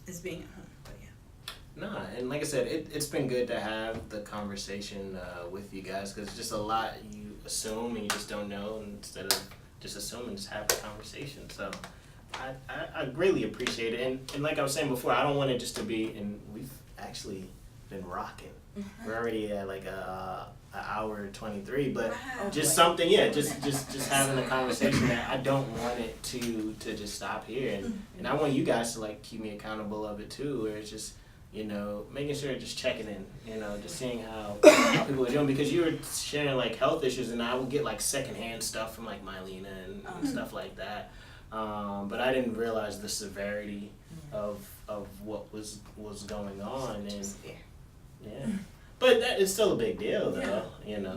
as being at home. But yeah. Nah, and like I said, it's been good to have the conversation with you guys, because it's just a lot you assume and you just don't know, and instead of just assuming, just have the conversation. So I greatly appreciate it, and like I was saying before, I don't want it just to be, and we've actually been rocking. We're already at like an hour 23, but just something, just having a conversation, that I don't want it to just stop here, and I want you guys to like keep me accountable of it too, where it's just, making sure, just checking in, just seeing how people are doing, because you were sharing like health issues, and I would get like secondhand stuff from like Mylena and stuff like that, but I didn't realize the severity of what was going on, and yeah, but it's still a big deal though,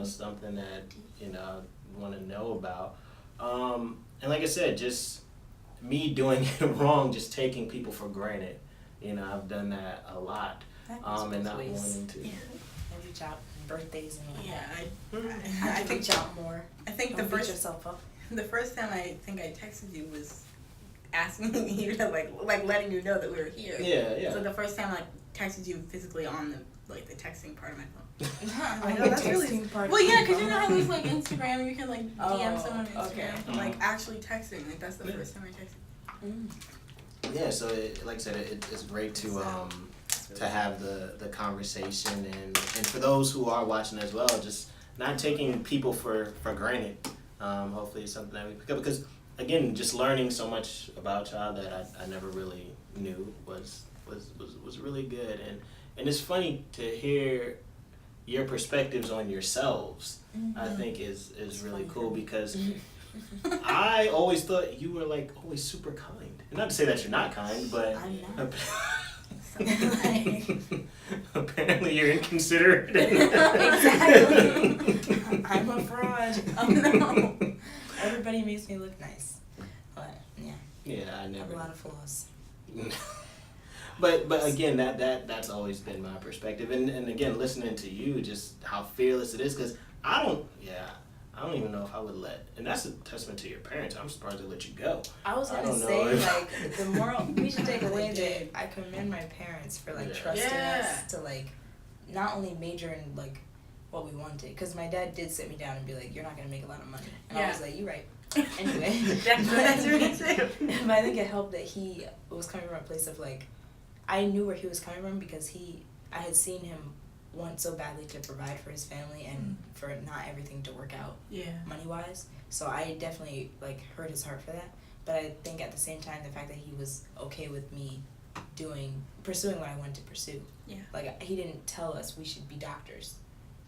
something that I want to know about, and like I said, just me doing it wrong, just taking people for granted. I've done that a lot, and not wanting to. Yeah. And reach out on birthdays and whatnot. Yeah, I think reach out more. I think Don't beat yourself up. The first time I think I texted you was asking you to like letting you know that we were here. Yeah. So the first time I texted you physically on the texting part of my phone. Like that's really part. Well, yeah, because you know how there's like Instagram, you can like DM someone on Instagram, okay. but like actually texting, like that's the first time I texted. Yeah, so like I said, it's great to have the conversation, and for those who are watching as well, just not taking people for granted. Hopefully it's something that we pick up, because again, just learning so much about y'all that I never really knew was really good, and it's funny to hear your perspectives on yourselves. I think is really cool, because I always thought you were like always super kind. And not to say that you're not kind, but I'm not. apparently you're inconsiderate. Exactly. I'm a fraud. Oh no. Everybody makes me look nice. But yeah. Yeah, I I have never. a lot of flaws. But again, that's always been my perspective, and again, listening to you, just how fearless it is, because I don't even know if I would let, and that's a testament to your parents. I'm surprised they let you go. I was I gonna don't know say, if- like, the moral, we should take away did. that I commend my parents for, like, Yeah. trusting Yeah. us to, like, not only major in, like, what we wanted, because my dad did sit me down and be like, you're not gonna make a lot of money. And I Yeah. was like, you're right. Anyway. That's really true. But I think it helped that he was coming from a place of, like, I knew where he was coming from because I had seen him want so badly to provide for his family and for not everything to work out Yeah. money-wise. So I definitely, like, hurt his heart for that. But I think at the same time, the fact that he was okay with me pursuing what I wanted to pursue. Yeah. Like, he didn't tell us we should be doctors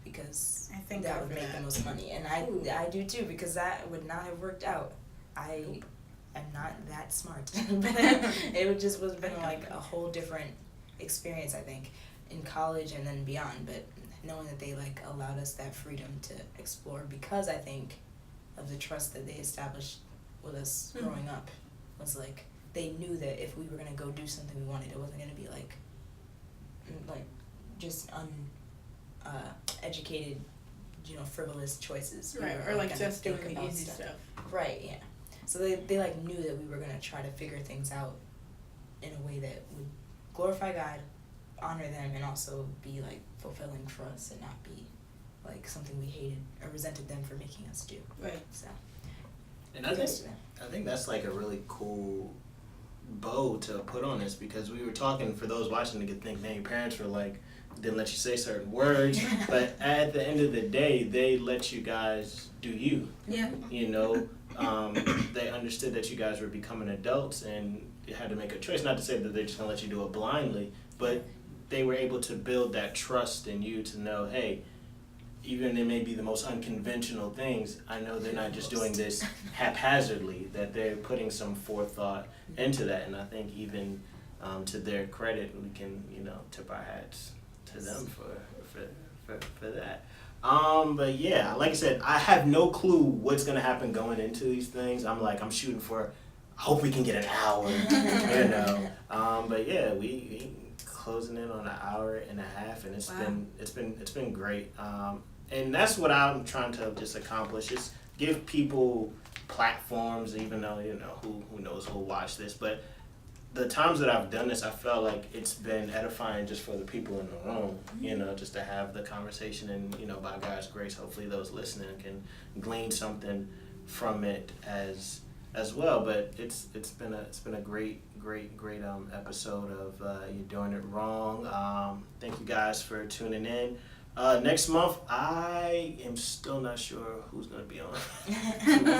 because I think that God would for make that. the most money. And Ooh. I do too, because that would not have worked out. I am not that smart. But it would just was been like a whole different experience, I think, in college and then beyond. But knowing that they, like, allowed us that freedom to explore, because I think of the trust that they established with us growing up, was like they knew that if we were gonna go do something we wanted, it wasn't gonna be like just educated, frivolous choices. We Right, were, or like gonna just doing think the about easy stuff. Right, yeah. So they like knew that we were gonna try to figure things out in a way that would glorify God, honor them, and also be like fulfilling for us and not be like something we hated or resented them for making us do. Right. So And I think that's like a really cool bow to put on this, because we were talking, for those watching, to think, man, your parents were like, didn't let you say certain words, but at the end of the day, they let you guys do you. Yeah. They understood that you guys were becoming adults and you had to make a choice. Not to say that they're just gonna let you do it blindly, but they were able to build that trust in you to know, hey, even it may be the most unconventional things, I know they're not just doing this haphazardly, that they're putting some forethought into that. And I think even to their credit, we can, tip our hats to them for that. But yeah, like I said, I have no clue what's gonna happen going into these things. I'm shooting for, I hope we can get an hour, But yeah, we closing in on an hour and a half, and it's been great. And that's what I'm trying to just accomplish, is give people platforms, even though, who knows who'll watch this. But the times that I've done this, I felt like it's been edifying just for the people in the room, just to have the conversation, and, by God's grace, hopefully those listening can glean something from it as well. But it's been a great episode of You're Doing It Wrong. Thank you guys for tuning in. Next month, I am still not sure who's going to be on.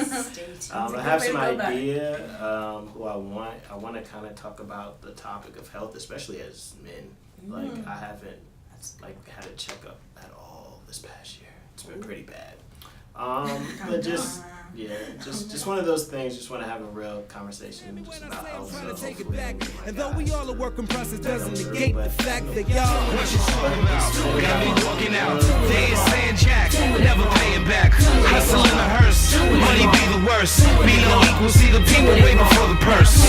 stay tuned. I have some idea who I want. I want to kind of talk about the topic of health, especially as men. Like, I haven't had a checkup at all this past year. It's been pretty bad. But just one of those things. Just want to have a real conversation just about health. Trying So to take it hopefully back. you And guys though we all are working process, doesn't don't negate but the fact that y'all. What you talking about? Got me walking out. They ain't saying jack, never paying back. Hustle in a hearse, money be the worst. Me no equal, see the people waiting for the purse.